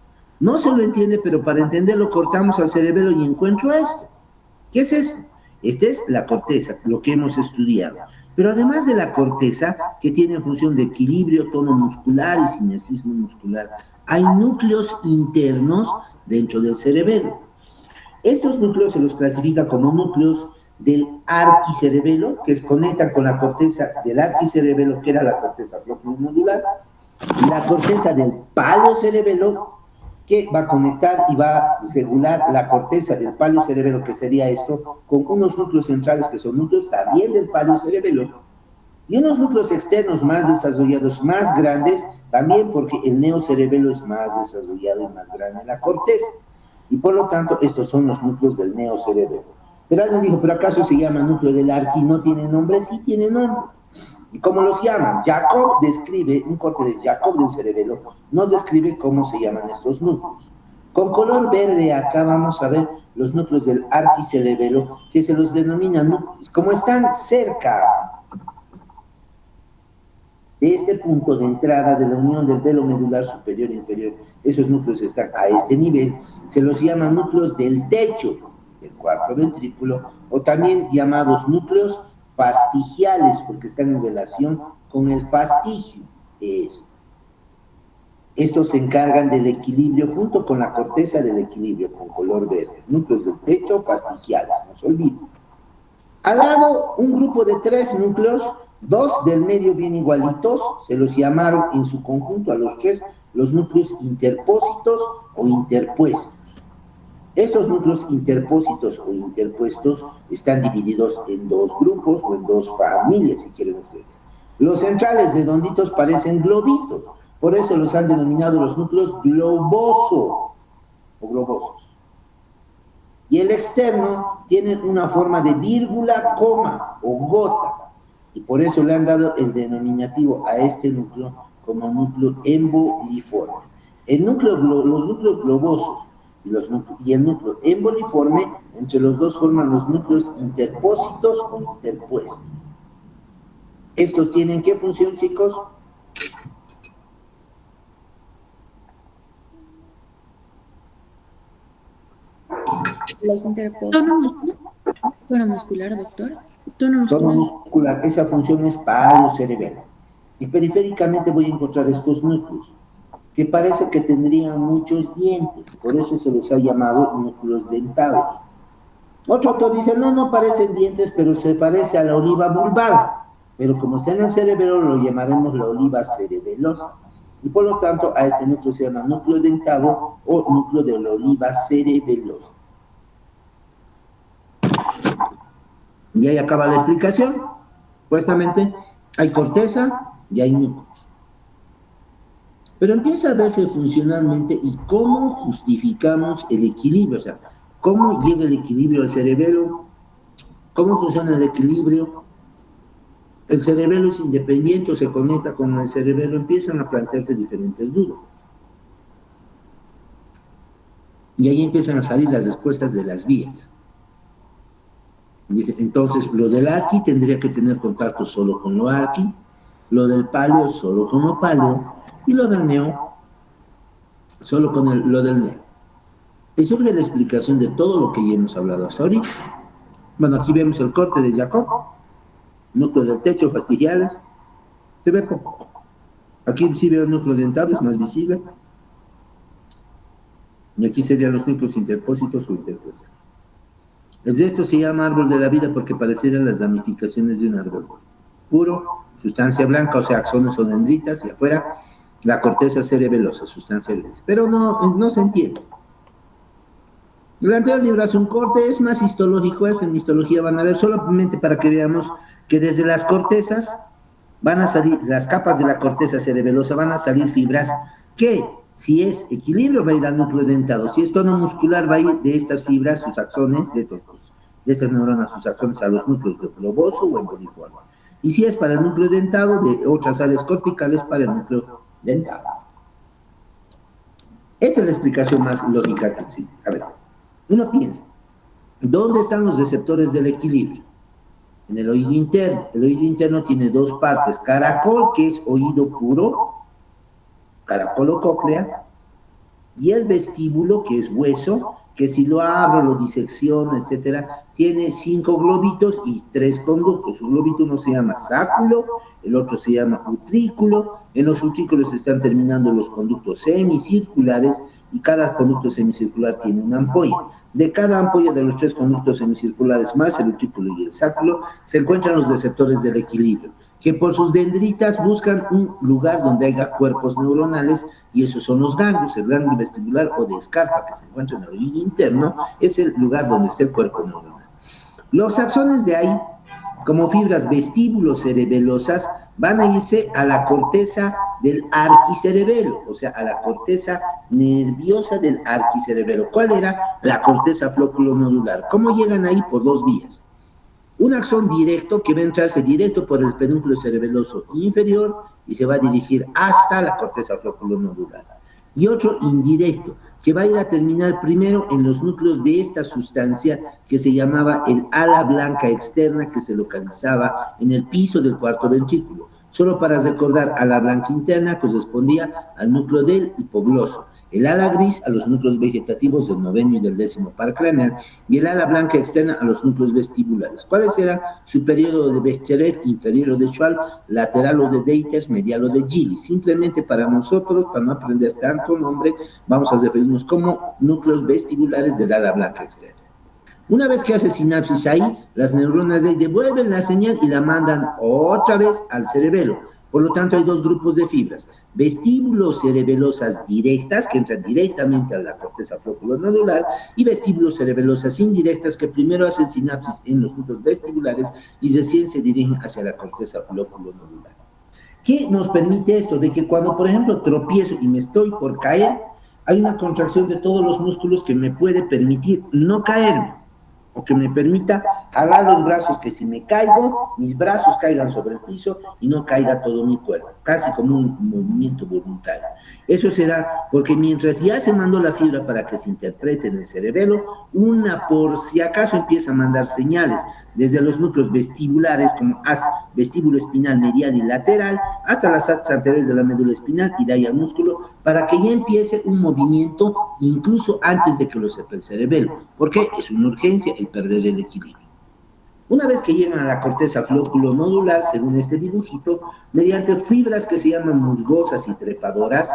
No se lo entiende, pero para entenderlo cortamos al cerebelo y encuentro esto. ¿Qué es esto? Esta es la corteza, lo que hemos estudiado. Pero además de la corteza, que tiene función de equilibrio, tono muscular y sinergismo muscular, hay núcleos internos dentro del cerebelo. Estos núcleos se los clasifica como núcleos del arquicerebelo, que se conectan con la corteza del arquicerebelo, que era la corteza flóculo-nodular, y la corteza del paleocerebelo, que va a conectar y va a regular la corteza del paleocerebelo, que sería esto, con unos núcleos centrales que son núcleos también del paleocerebelo, y unos núcleos externos más desarrollados, más grandes, también porque el neocerebelo es más desarrollado y más grande en la corteza. Y por lo tanto, estos son los núcleos del neocerebelo. Pero alguien dijo, ¿pero acaso se llama núcleo del arqui? ¿No tiene nombre? Sí tiene nombre. ¿Y cómo los llaman? Jacob describe, un corte de Jacob del cerebelo, nos describe cómo se llaman estos núcleos. Con color verde acá vamos a ver los núcleos del arquicerebelo, que se los denomina núcleos, como están cerca de este punto de entrada de la unión del velo medular superior e inferior, esos núcleos están a este nivel, se los llama núcleos del techo del cuarto ventrículo, o también llamados núcleos fastigiales, porque están en relación con el fastigio. Estos se encargan del equilibrio junto con la corteza del equilibrio, con color verde. Núcleos del techo fastigiales, no se olviden. Al lado, un grupo de 3 núcleos, 2 del medio bien igualitos, se los llamaron en su conjunto a los 3 los núcleos interpósitos o interpuestos. Estos núcleos interpósitos o interpuestos están divididos en 2 grupos o en 2 familias, si quieren ustedes. Los centrales redonditos parecen globitos, por eso los han denominado los núcleos globoso o globosos. Y el externo tiene una forma de vírgula, coma o gota, y por eso le han dado el denominativo a este núcleo como núcleo emboliforme. Los núcleos globosos y el núcleo emboliforme, entre los dos forman los núcleos interpósitos o interpuestos. ¿Estos tienen qué función, chicos? Los interpuestos. Tono muscular, doctor. Tono muscular, esa función es paleocerebelo. Y periféricamente voy a encontrar estos núcleos, que parece que tendrían muchos dientes, por eso se los ha llamado núcleos dentados. Otro autor dice, no parecen dientes, pero se parece a la oliva vulvar, pero como está en el cerebelo, lo llamaremos la oliva cerebelosa. Y por lo tanto, a este núcleo se llama núcleo dentado o núcleo de la oliva cerebelosa. Y ahí acaba la explicación. Supuestamente hay corteza y hay núcleos. Pero empieza a verse funcionalmente y cómo justificamos el equilibrio, o sea, cómo llega el equilibrio al cerebelo, cómo funciona el equilibrio. El cerebelo es independiente o se conecta con el cerebelo, empiezan a plantearse diferentes dudas. y ahí empiezan a salir las respuestas de las vías. Dice, entonces, lo del arqui tendría que tener contacto solo con lo arqui, lo del paleo solo con lo paleo, y lo del neo solo con lo del neo. Y surge la explicación de todo lo que ya hemos hablado hasta ahorita. Bueno, aquí vemos el corte de Jacob, núcleo del techo, fastigiales, se ve poco. Aquí sí veo el núcleo dentado, es más visible. Y aquí serían los núcleos interpósitos o interpuestos. De esto se llama árbol de la vida porque parecieran las ramificaciones de un árbol puro, sustancia blanca, o sea, axones o dendritas, y afuera la corteza cerebelosa, sustancia gris. Pero no se entiende. El anterior libro hace un corte, es más histológico, eso en histología van a ver, solamente para que veamos que desde las cortezas van a salir, las capas de la corteza cerebelosa van a salir fibras que, si es equilibrio, va a ir al núcleo dentado. Si es tono muscular, va a ir de estas fibras, sus axones, de estas neuronas, sus axones, a los núcleos de globoso o emboliforme. Y si es para el núcleo dentado, de otras áreas corticales para el núcleo dentado. Esta es la explicación más lógica que existe. A ver, uno piensa, ¿dónde están los receptores del equilibrio? En el oído interno. El oído interno tiene dos partes, caracol, que es oído puro, caracol o cóclea, y el vestíbulo, que es hueso, que si lo abro, lo disecciono, etcétera, tiene 5 globitos y 3 conductos. Un globito uno se llama sáculo, el otro se llama utrículo. En los utrículos están terminando los conductos semicirculares y cada conducto semicircular tiene una ampolla. De cada ampolla de los 3 conductos semicirculares más el utrículo y el sáculo se encuentran los receptores del equilibrio, que por sus dendritas buscan un lugar donde haya cuerpos neuronales, y esos son los ganglios. El ganglio vestibular o de escarpa que se encuentra en el oído interno es el lugar donde está el cuerpo neuronal. Los axones de ahí, como fibras vestíbulo-cerebelosas, van a irse a la corteza del arquicerebelo, o sea, a la corteza nerviosa del arquicerebelo. ¿Cuál era? La corteza flóculo-nodular. ¿Cómo llegan ahí? Por 2 vías. Un axón directo que va a entrarse directo por el pedúnculo cerebeloso inferior y se va a dirigir hasta la corteza flóculo-nodular. Y otro indirecto que va a ir a terminar primero en los núcleos de esta sustancia que se llamaba el ala blanca externa, que se localizaba en el piso del cuarto ventrículo. Solo para recordar, ala blanca interna correspondía al núcleo del hipogloso, el ala gris a los núcleos vegetativos del 9º y del 10º par craneal, y el ala blanca externa a los núcleos vestibulares. ¿Cuáles eran? Superior o de Bechterew, inferior o de Schwab, lateral o de Deiters, medial o de Gilly. Simplemente para nosotros, para no aprender tanto nombre, vamos a referirnos como núcleos vestibulares del ala blanca externa. Una vez que hace sinapsis ahí, las neuronas de ahí devuelven la señal y la mandan otra vez al cerebelo. Por lo tanto, hay 2 grupos de fibras: vestíbulos cerebelosas directas, que entran directamente a la corteza flóculo-nodular, y vestíbulos cerebelosas indirectas, que primero hacen sinapsis en los núcleos vestibulares y recién se dirigen hacia la corteza flóculo-nodular. ¿Qué nos permite esto? De que cuando, por ejemplo, tropiezo y me estoy por caer, hay una contracción de todos los músculos que me puede permitir no caerme, o que me permita jalar los brazos, que si me caigo, mis brazos caigan sobre el piso y no caiga todo mi cuerpo, casi como un movimiento voluntario. Eso se da porque mientras ya se mandó la fibra para que se interprete en el cerebelo, una por si acaso empieza a mandar señales desde los núcleos vestibulares, como vestíbulo espinal medial y lateral, hasta las astas anteriores de la médula espinal y de ahí al músculo, para que ya empiece un movimiento incluso antes de que lo sepa el cerebelo, porque es una urgencia el perder el equilibrio. Una vez que llegan a la corteza flóculo-nodular, según este dibujito, mediante fibras que se llaman musgosas y trepadoras,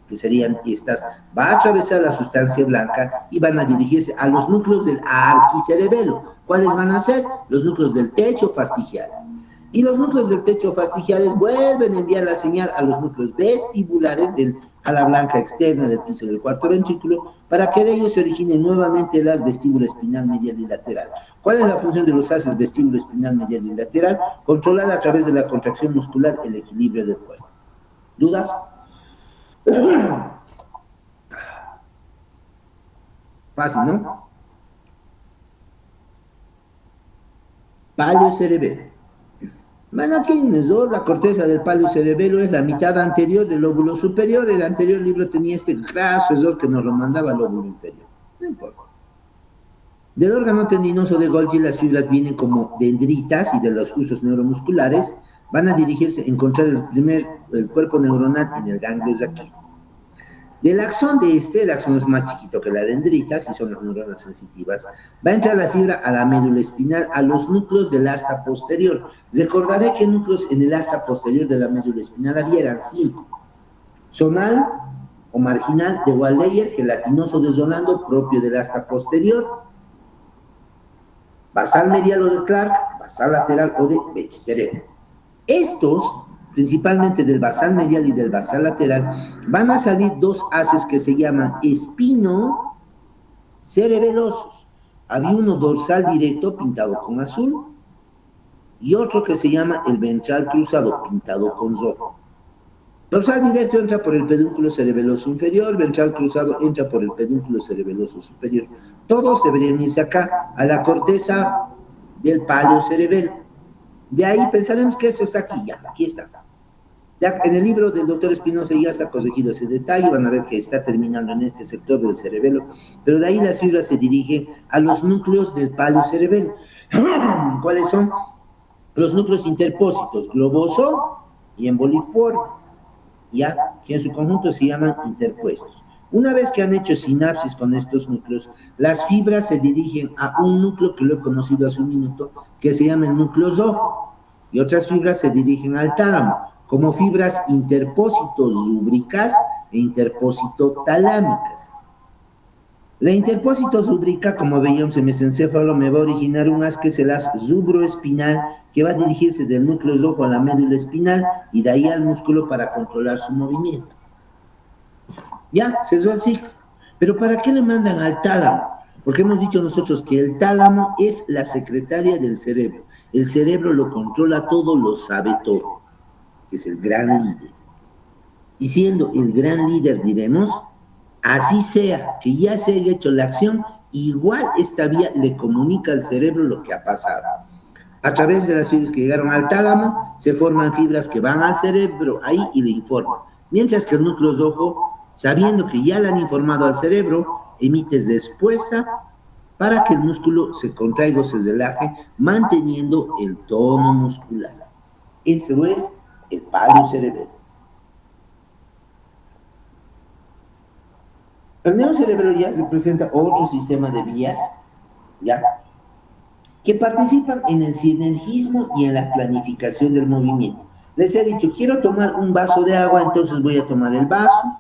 que serían estas, va a atravesar la sustancia blanca y van a dirigirse a los núcleos del arquicerebelo. ¿Cuáles van a ser? Los núcleos del techo fastigiales. Y los núcleos del techo fastigiales vuelven a enviar la señal a los núcleos vestibulares del ala blanca externa del piso del cuarto ventrículo, para que de ellos se originen nuevamente las vestíbulo espinal medial y lateral. ¿Cuál es la función de los haces vestíbulo espinal medial y lateral? Controlar a través de la contracción muscular el equilibrio del cuerpo. ¿Dudas? Fácil, ¿no? Paleocerebelo. Bueno, aquí en la corteza del paleocerebelo es la mitad anterior del lóbulo superior. El anterior libro tenía este graso error que nos lo mandaba al lóbulo inferior. no importa. Del órgano tendinoso de Golgi, las fibras vienen como dendritas y de los usos neuromusculares van a dirigirse a encontrar el cuerpo neuronal en el ganglio de aquí. Del axón el axón es más chiquito que la dendrita, si son las neuronas sensitivas, va a entrar la fibra a la médula espinal, a los núcleos del asta posterior. Recordaré que núcleos en el asta posterior de la médula espinal eran 5. Zonal o marginal de Waldeyer, gelatinoso de Zonando, propio del asta posterior. Basal medial o de Clark, basal lateral o de Bechterew. Estos, principalmente del basal medial y del basal lateral, van a salir dos haces que se llaman espino-cerebelosos. Había uno dorsal directo pintado con azul y otro que se llama el ventral cruzado pintado con rojo. Dorsal directo entra por el pedúnculo cerebeloso inferior, ventral cruzado entra por el pedúnculo cerebeloso superior. Todos deberían irse acá, a la corteza del palio cerebelo. De ahí pensaremos que esto está aquí, ya, aquí está. Ya en el libro del doctor Espinosa ya está corregido ese detalle, van a ver que está terminando en este sector del cerebelo, pero de ahí las fibras se dirigen a los núcleos del palio cerebelo. ¿Cuáles son? Los núcleos interpósitos, globoso y emboliforme, ya, que en su conjunto se llaman interpuestos. Una vez que han hecho sinapsis con estos núcleos, las fibras se dirigen a un núcleo que lo he conocido hace un minuto, que se llama el núcleo rojo, y otras fibras se dirigen al tálamo, como fibras interpósito-rúbricas e interpósito-talámicas. La interpósito-rúbrica, como veíamos en mesencéfalo, me va a originar un haz que es el haz rubroespinal, que va a dirigirse del núcleo rojo a la médula espinal y de ahí al músculo para controlar su movimiento. Ya, cesó el ciclo. Pero ¿para qué le mandan al tálamo? Porque hemos dicho nosotros que el tálamo es la secretaria del cerebro. El cerebro lo controla todo, lo sabe todo, que es el gran líder. Y siendo el gran líder, diremos, así sea, que ya se haya hecho la acción, igual esta vía le comunica al cerebro lo que ha pasado. A través de las fibras que llegaron al tálamo, se forman fibras que van al cerebro ahí y le informan. Mientras que el núcleo rojo, sabiendo que ya le han informado al cerebro, emite respuesta para que el músculo se contraiga o se relaje, manteniendo el tono muscular. Eso es el palio cerebelo. El neocerebelo ya se presenta otro sistema de vías, ¿ya?, que participan en el sinergismo y en la planificación del movimiento. Les he dicho, quiero tomar un vaso de agua, entonces voy a tomar el vaso,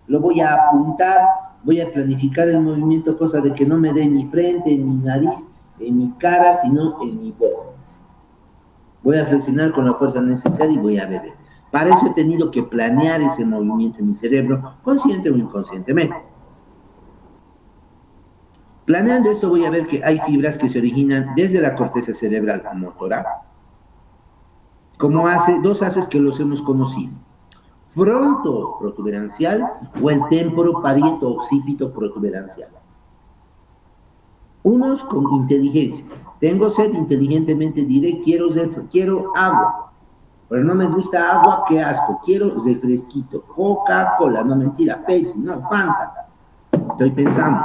lo voy a apuntar, voy a planificar el movimiento, cosa de que no me dé en mi frente, en mi nariz, en mi cara, sino en mi boca. Voy a flexionar con la fuerza necesaria y voy a beber. Para eso he tenido que planear ese movimiento en mi cerebro, consciente o inconscientemente. Planeando esto voy a ver que hay fibras que se originan desde la corteza cerebral motora, como dos haces que los hemos conocido: fronto-protuberancial o el temporo-parieto-occipito protuberancial. Unos con inteligencia. Tengo sed, inteligentemente diré, quiero agua. Pero no me gusta agua, qué asco. Quiero refresquito, Coca-Cola, no mentira, Pepsi, no, Fanta. Estoy pensando.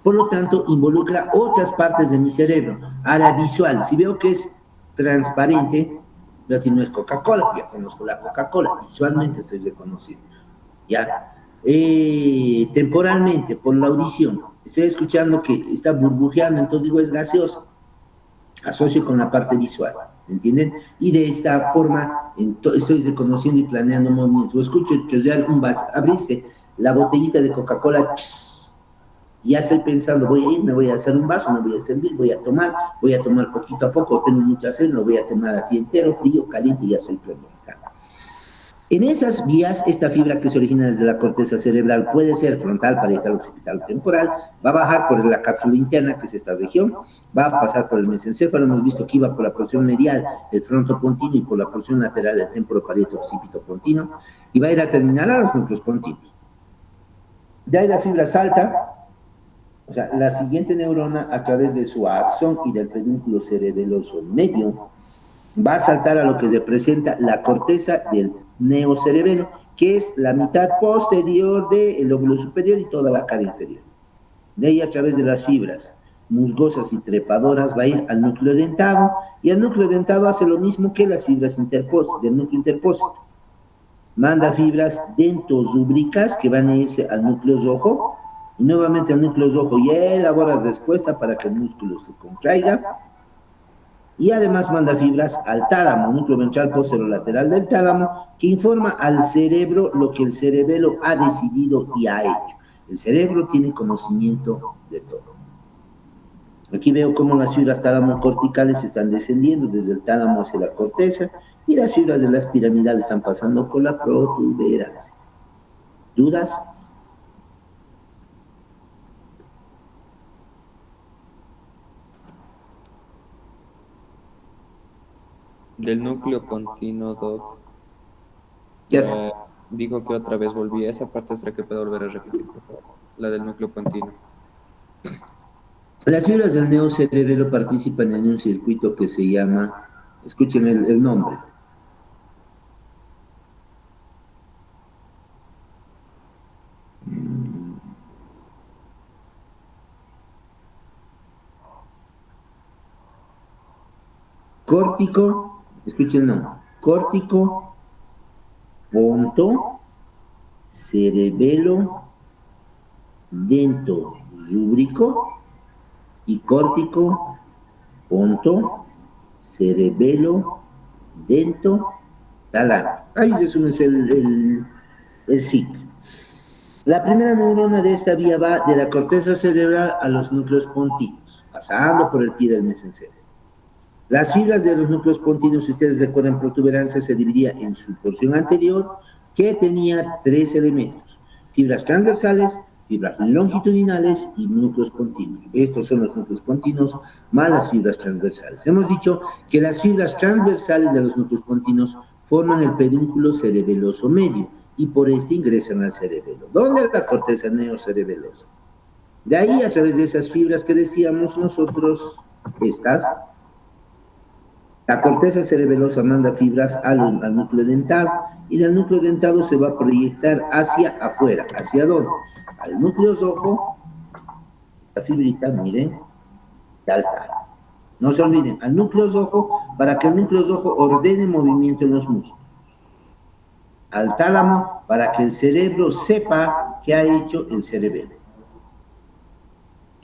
Por lo tanto, involucra otras partes de mi cerebro. Área visual, si veo que es transparente, ya si no es Coca-Cola, ya conozco la Coca-Cola, visualmente estoy reconociendo. ¿Ya? Temporalmente, por la audición, estoy escuchando que está burbujeando, entonces digo es gaseosa. Asocio con la parte visual, ¿me entienden? Y de esta forma estoy reconociendo y planeando movimientos. O escucho chorrear un vaso, abrirse la botellita de Coca-Cola, y ya estoy pensando, voy a ir, me voy a hacer un vaso, me voy a servir, voy a tomar poquito a poco, tengo mucha sed, lo voy a tomar así entero, frío, caliente, y ya estoy planificando. En esas vías, esta fibra que se origina desde la corteza cerebral puede ser frontal, parietal, occipital o temporal, va a bajar por la cápsula interna, que es esta región, va a pasar por el mesencéfalo, hemos visto que iba por la porción medial, el frontopontino, y por la porción lateral, el temporo, parieto, occipito, pontino, y va a ir a terminar a los núcleos pontinos. De ahí la fibra salta, o sea, la siguiente neurona, a través de su axón y del pedúnculo cerebeloso medio, va a saltar a lo que representa la corteza del neocerebelo, que es la mitad posterior del lóbulo superior y toda la cara inferior. De ahí a través de las fibras musgosas y trepadoras va a ir al núcleo dentado, y el núcleo dentado hace lo mismo que las fibras del núcleo interpósito. Manda fibras dentosúbricas que van a irse al núcleo rojo, y nuevamente al núcleo rojo y elabora respuesta para que el músculo se contraiga, y además manda fibras al tálamo, núcleo ventral posterolateral del tálamo, que informa al cerebro lo que el cerebelo ha decidido y ha hecho. El cerebro tiene conocimiento de todo. Aquí veo cómo las fibras tálamo-corticales están descendiendo desde el tálamo hacia la corteza, y las fibras de las piramidales están pasando por la protuberancia. ¿Dudas? Del núcleo pontino, Doc. Ya sé. Dijo que otra vez volvía. Esa parte será que puedo volver a repetir, por favor. La del núcleo pontino. Las fibras del neocerebelo participan en un circuito que se llama, escuchen el nombre, córtico, escuchen el nombre, córtico, ponto, cerebelo, dento rúbrico, y córtico, ponto, cerebelo, dento, tálamo. Ahí se suma el SIP. La primera neurona de esta vía va de la corteza cerebral a los núcleos pontinos, pasando por el pie del mesencéfalo. Las fibras de los núcleos pontinos, si ustedes recuerdan, protuberancia se dividía en su porción anterior, que tenía 3 elementos: fibras transversales, fibras longitudinales y núcleos pontinos. Estos son los núcleos pontinos más las fibras transversales. Hemos dicho que las fibras transversales de los núcleos pontinos forman el pedúnculo cerebeloso medio, y por este ingresan al cerebelo. ¿Dónde? La corteza neocerebelosa. De ahí, a través de esas fibras que decíamos nosotros, la corteza cerebelosa manda fibras al núcleo dentado, y del núcleo dentado se va a proyectar hacia afuera. ¿Hacia dónde? Al núcleo rojo, esta fibrita, miren, tal. No se olviden, al núcleo rojo, para que el núcleo rojo ordene movimiento en los músculos. Al tálamo, para que el cerebro sepa qué ha hecho el cerebelo.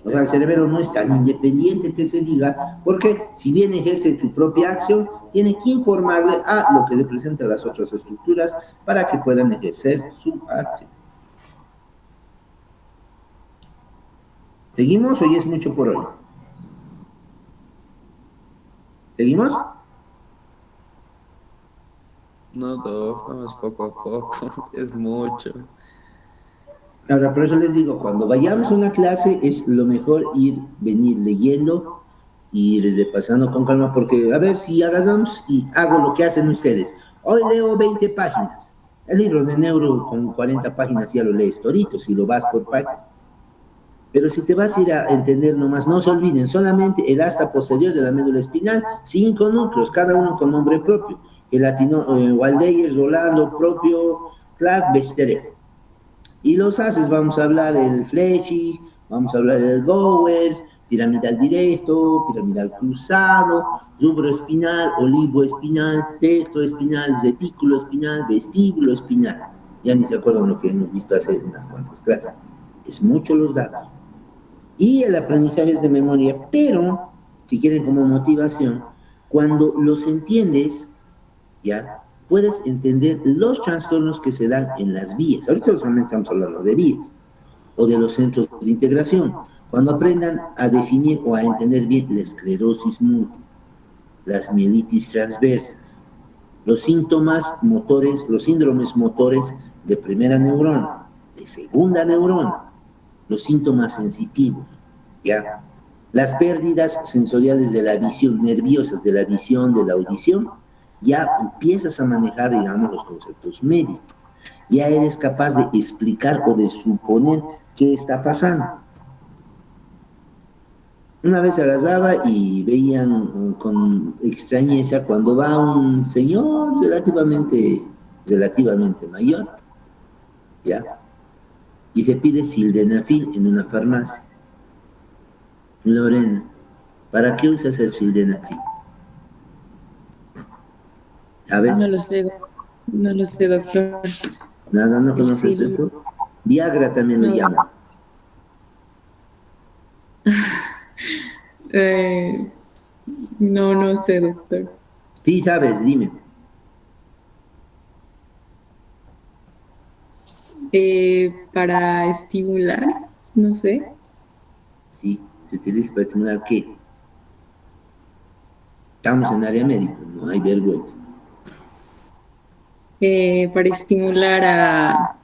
O sea, el cerebro no es tan independiente que se diga, porque si bien ejerce su propia acción, tiene que informarle a lo que representan las otras estructuras para que puedan ejercer su acción. ¿Seguimos o ya es mucho por hoy? ¿Seguimos? No, Doc, vamos poco a poco. Es mucho. Ahora, por eso les digo, cuando vayamos a una clase es lo mejor venir leyendo y ir repasando con calma, porque a ver si agarramos y hago lo que hacen ustedes. Hoy leo 20 páginas. El libro de neuro con 40 páginas ya lo lees todito, si lo vas por páginas. Pero si te vas a ir a entender nomás, no se olviden, solamente el asta posterior de la médula espinal, 5 núcleos, cada uno con nombre propio. El latino, Waldeyer, Rolando, propio, Clark, Bechterew. Y los haces, vamos a hablar el Flechy, vamos a hablar el Gowers, piramidal directo, piramidal cruzado, rubroespinal, olivoespinal, tectoespinal, retículo espinal, vestíbulo espinal. Ya ni se acuerdan lo que hemos visto hace unas cuantas clases. Es mucho los datos. Y el aprendizaje es de memoria, pero, si quieren como motivación, cuando los entiendes, ya, puedes entender los trastornos que se dan en las vías. Ahorita solamente estamos hablando de vías o de los centros de integración. Cuando aprendan a definir o a entender bien la esclerosis múltiple, las mielitis transversas, los síntomas motores, los síndromes motores de primera neurona, de segunda neurona, los síntomas sensitivos, ¿ya? Las pérdidas sensoriales de la visión, nerviosas de la visión, de la audición, ya empiezas a manejar, digamos, los conceptos médicos. Ya eres capaz de explicar o de suponer qué está pasando. Una vez agarraba y veían con extrañeza cuando va un señor relativamente mayor, ¿ya? Y se pide sildenafil en una farmacia. Lorena, ¿para qué usas el sildenafil? ¿Sabes? No lo sé, doctor. Nada, no El conoces sil... eso. Viagra también lo No. llaman. Eh, no sé, doctor. Sí, sabes, dime. Para estimular, no sé. Sí, se utiliza para estimular qué. Estamos en área médica, no hay vergüenza. Para estimular a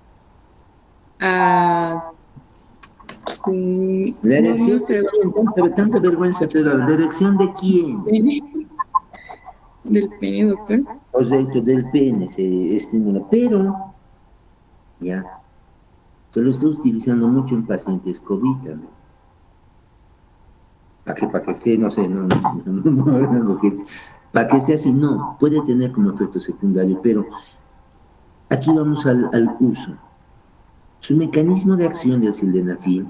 ¿La no erección de sé, quién? Tanta vergüenza te da. ¿La erección de quién? del pene, doctor. O sea, esto del pene se estimula, pero ya, se lo está utilizando mucho en pacientes COVID también. Para que esté, no sé, para que esté así, no, puede tener como efecto secundario, pero aquí vamos al uso. Su mecanismo de acción del sildenafil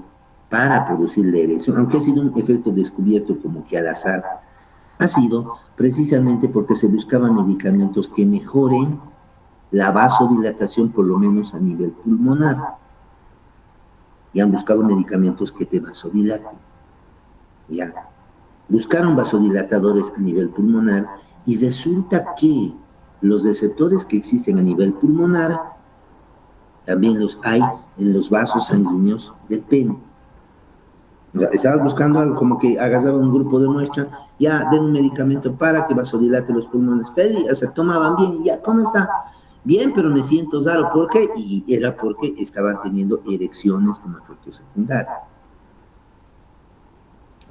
para producir la erección, aunque ha sido un efecto descubierto como que al azar, ha sido precisamente porque se buscaban medicamentos que mejoren la vasodilatación, por lo menos a nivel pulmonar, y han buscado medicamentos que te vasodilaten. Ya. Buscaron vasodilatadores a nivel pulmonar y resulta que los receptores que existen a nivel pulmonar también los hay en los vasos sanguíneos del pene. O sea, estabas buscando algo como que agarraba un grupo de muestra, ya den un medicamento para que vasodilate los pulmones. Feliz, o sea, tomaban bien, ya, ¿cómo está? Bien, pero me siento raro. ¿Por qué? Y era porque estaban teniendo erecciones como efecto secundario.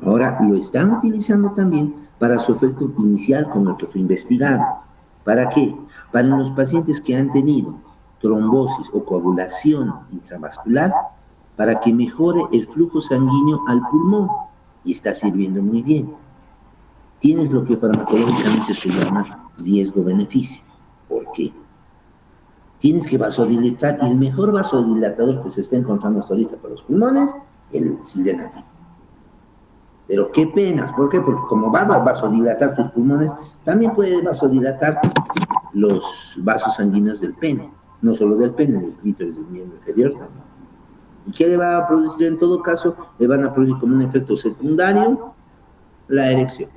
Ahora lo están utilizando también para su efecto inicial con el que fue investigado. ¿Para qué? Para los pacientes que han tenido trombosis o coagulación intravascular, para que mejore el flujo sanguíneo al pulmón. Y está sirviendo muy bien. Tienes lo que farmacológicamente se llama riesgo-beneficio. ¿Por qué? Tienes que vasodilatar, y el mejor vasodilatador que se está encontrando hasta ahorita para los pulmones, el sildenafil. Pero qué penas, ¿por qué? Porque como va a vasodilatar tus pulmones, también puede vasodilatar los vasos sanguíneos del pene, no solo del pene, del clítoris, del miembro inferior también. ¿Y qué le va a producir en todo caso? Le van a producir como un efecto secundario la erección.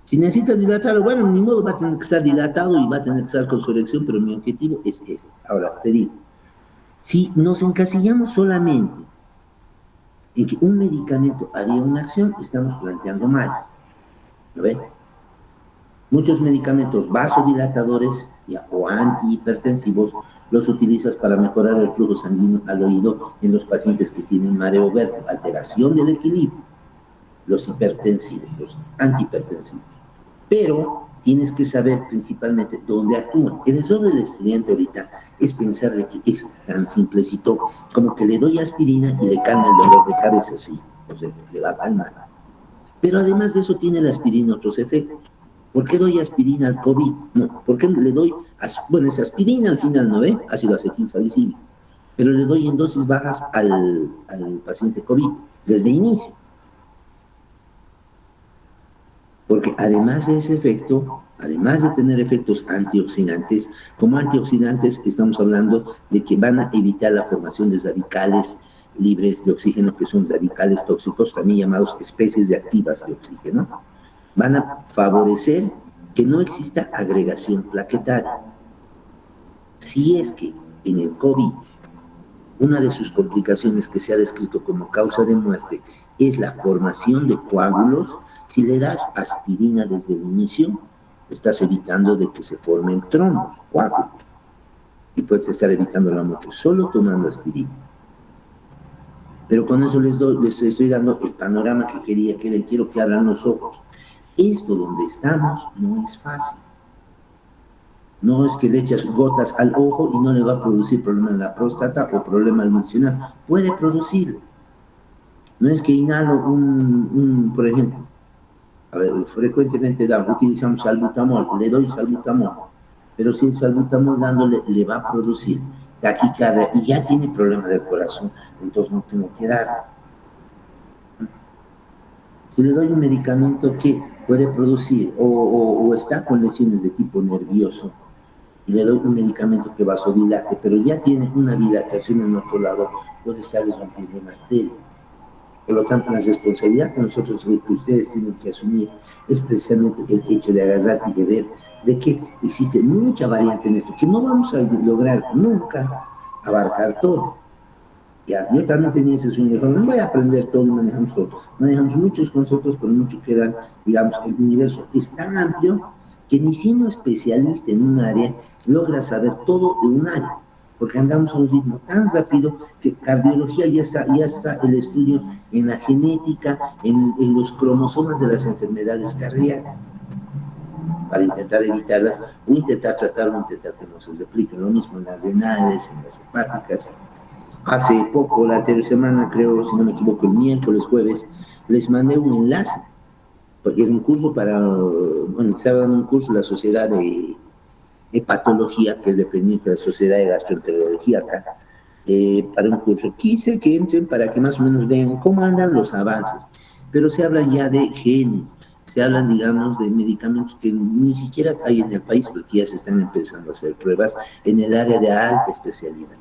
Si necesitas dilatarlo, bueno, ni modo, va a tener que estar dilatado y va a tener que estar con su erección, pero mi objetivo es este. Ahora, te digo, si nos encasillamos solamente en que un medicamento haría una acción, estamos planteando mal. ¿Lo ven? Muchos medicamentos vasodilatadores o antihipertensivos los utilizas para mejorar el flujo sanguíneo al oído en los pacientes que tienen mareo verde, alteración del equilibrio, los hipertensivos, los antihipertensivos. Pero tienes que saber principalmente dónde actúan. El error del estudiante ahorita es pensar de que es tan simplecito como que le doy aspirina y le calma el dolor de cabeza, sí, o sea, le va a calmar. Pero además de eso tiene la aspirina otros efectos. ¿Por qué doy aspirina al COVID? No, ¿por qué le doy, bueno, es aspirina al final, ¿no ve? Ácido acetilsalicílico. Pero le doy en dosis bajas al paciente COVID, desde inicio. Porque además de ese efecto, además de tener efectos antioxidantes, como antioxidantes estamos hablando de que van a evitar la formación de radicales libres de oxígeno, que son radicales tóxicos, también llamados especies de activas de oxígeno. Van a favorecer que no exista agregación plaquetaria. Si es que en el COVID una de sus complicaciones que se ha descrito como causa de muerte es la formación de coágulos, si le das aspirina desde el inicio, estás evitando de que se formen trombos, coágulos, y puedes estar evitando la muerte solo tomando aspirina. Pero con eso les estoy dando el panorama que quería que vean, quiero que abran los ojos. Esto donde estamos no es fácil. No es que le echas gotas al ojo y no le va a producir problema en la próstata o problema al mencionar. Puede producirlo. No es que inhalo por ejemplo, a ver, frecuentemente utilizamos salbutamol, le doy salbutamol, pero si el salbutamol dándole le va a producir taquicardia y ya tiene problema del corazón, entonces no tengo que dar. Si le doy un medicamento que puede producir o está con lesiones de tipo nervioso y le doy un medicamento que vasodilate, pero ya tiene una dilatación en otro lado, puede estarle rompiendo una arteria. Por lo tanto, la responsabilidad que nosotros, que ustedes tienen que asumir, es precisamente el hecho de agarrar y de ver de que existe mucha variante en esto, que no vamos a lograr nunca abarcar todo. Ya, yo también tenía ese sueño, de no voy a aprender todo y manejamos todo. Manejamos muchos conceptos, pero mucho quedan, digamos, el universo es tan amplio que ni siendo especialista en un área, logra saber todo de un área, porque andamos a un ritmo tan rápido que cardiología ya está el estudio en la genética, en los cromosomas de las enfermedades cardíacas, para intentar evitarlas, o intentar tratar o intentar que no se repliquen, lo mismo en las renales, en las hepáticas. Hace poco, la anterior semana, creo, si no me equivoco, el miércoles, jueves, les mandé un enlace, porque era un curso bueno, estaba dando un curso en la Sociedad de Hepatología, que es dependiente de la Sociedad de Gastroenterología acá, para un curso. Quise que entren para que más o menos vean cómo andan los avances, pero se habla ya de genes, se hablan, digamos, de medicamentos que ni siquiera hay en el país, porque ya se están empezando a hacer pruebas en el área de alta especialidad.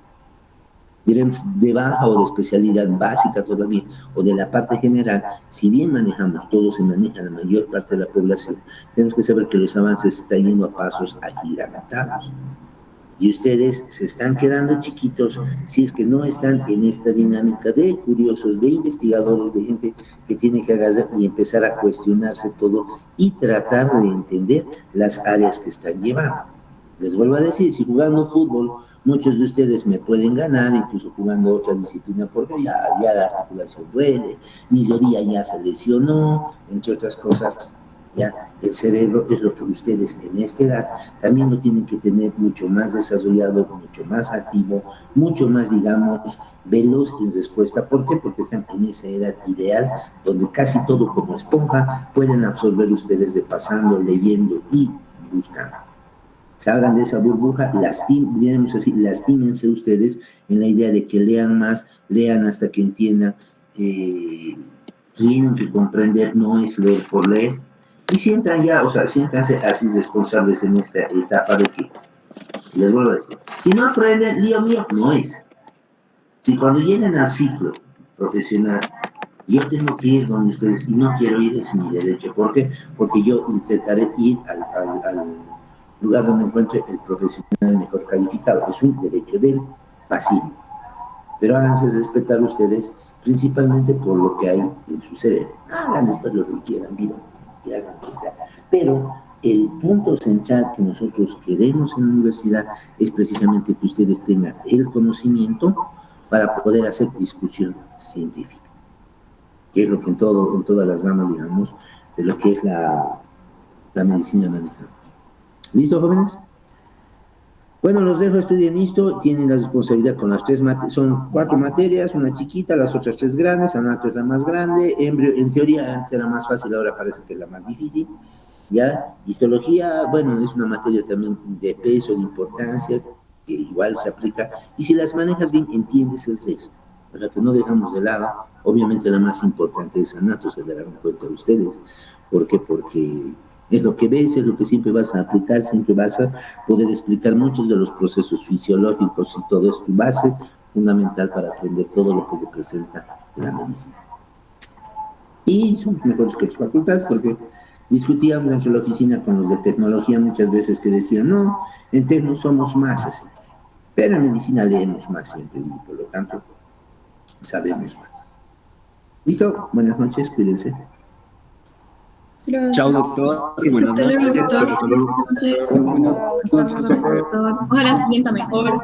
Diremos de baja o de especialidad básica todavía, o de la parte general. Si bien manejamos, todo se maneja la mayor parte de la población, tenemos que saber que los avances están yendo a pasos agigantados. Y ustedes se están quedando chiquitos si es que no están en esta dinámica de curiosos, de investigadores, de gente que tiene que agarrar y empezar a cuestionarse todo y tratar de entender las áreas que están llevando. Les vuelvo a decir, si jugando fútbol, muchos de ustedes me pueden ganar, incluso jugando otra disciplina, porque ya la articulación duele, mi rodilla ya se lesionó, entre otras cosas. Ya, el cerebro es lo que ustedes en esta edad también lo tienen que tener mucho más desarrollado, mucho más activo, mucho más, digamos, veloz en respuesta. ¿Por qué? Porque están en esa edad ideal donde casi todo como esponja pueden absorber ustedes de pasando, leyendo y buscando. Salgan de esa burbuja, lastímense ustedes en la idea de que lean más, lean hasta que entiendan, tienen que comprender, no es leer por leer, y siéntanse así responsables en esta etapa de que, les vuelvo a decir, si no aprenden, lío mío, no es. Si cuando lleguen al ciclo profesional, yo tengo que ir donde ustedes, y no quiero ir, es mi derecho. ¿Por qué? Porque yo intentaré ir al lugar donde encuentre el profesional mejor calificado. Es un derecho del paciente. Pero háganse respetar ustedes, principalmente por lo que hay en su cerebro. Hagan después lo que quieran, vivan, y hagan lo que sea. Pero el punto central que nosotros queremos en la universidad es precisamente que ustedes tengan el conocimiento para poder hacer discusión científica, que es lo que en todas las ramas, digamos, de lo que es la medicina manejamos. ¿Listo, jóvenes? Bueno, los dejo, estudien esto, tienen la responsabilidad con las son 4 materias, una chiquita, las otras 3 grandes, anato es la más grande, embrio, en teoría antes era más fácil, ahora parece que es la más difícil, ¿ya? Histología, bueno, es una materia también de peso, de importancia, que igual se aplica, y si las manejas bien, entiendes el resto, para que no dejamos de lado. Obviamente la más importante es anato, se darán cuenta ustedes. ¿Por qué? Porque es lo que ves, es lo que siempre vas a aplicar, siempre vas a poder explicar muchos de los procesos fisiológicos y todo es tu base fundamental para aprender todo lo que representa la medicina. Y somos mejores que las facultades porque discutíamos dentro de la oficina con los de tecnología muchas veces que decían, no, en tecno somos más así, pero en medicina leemos más siempre y por lo tanto sabemos más. ¿Listo? Buenas noches, cuídense. Chao, doctor. Buenas noches. Ojalá se sienta mejor.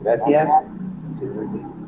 Gracias. Muchas gracias.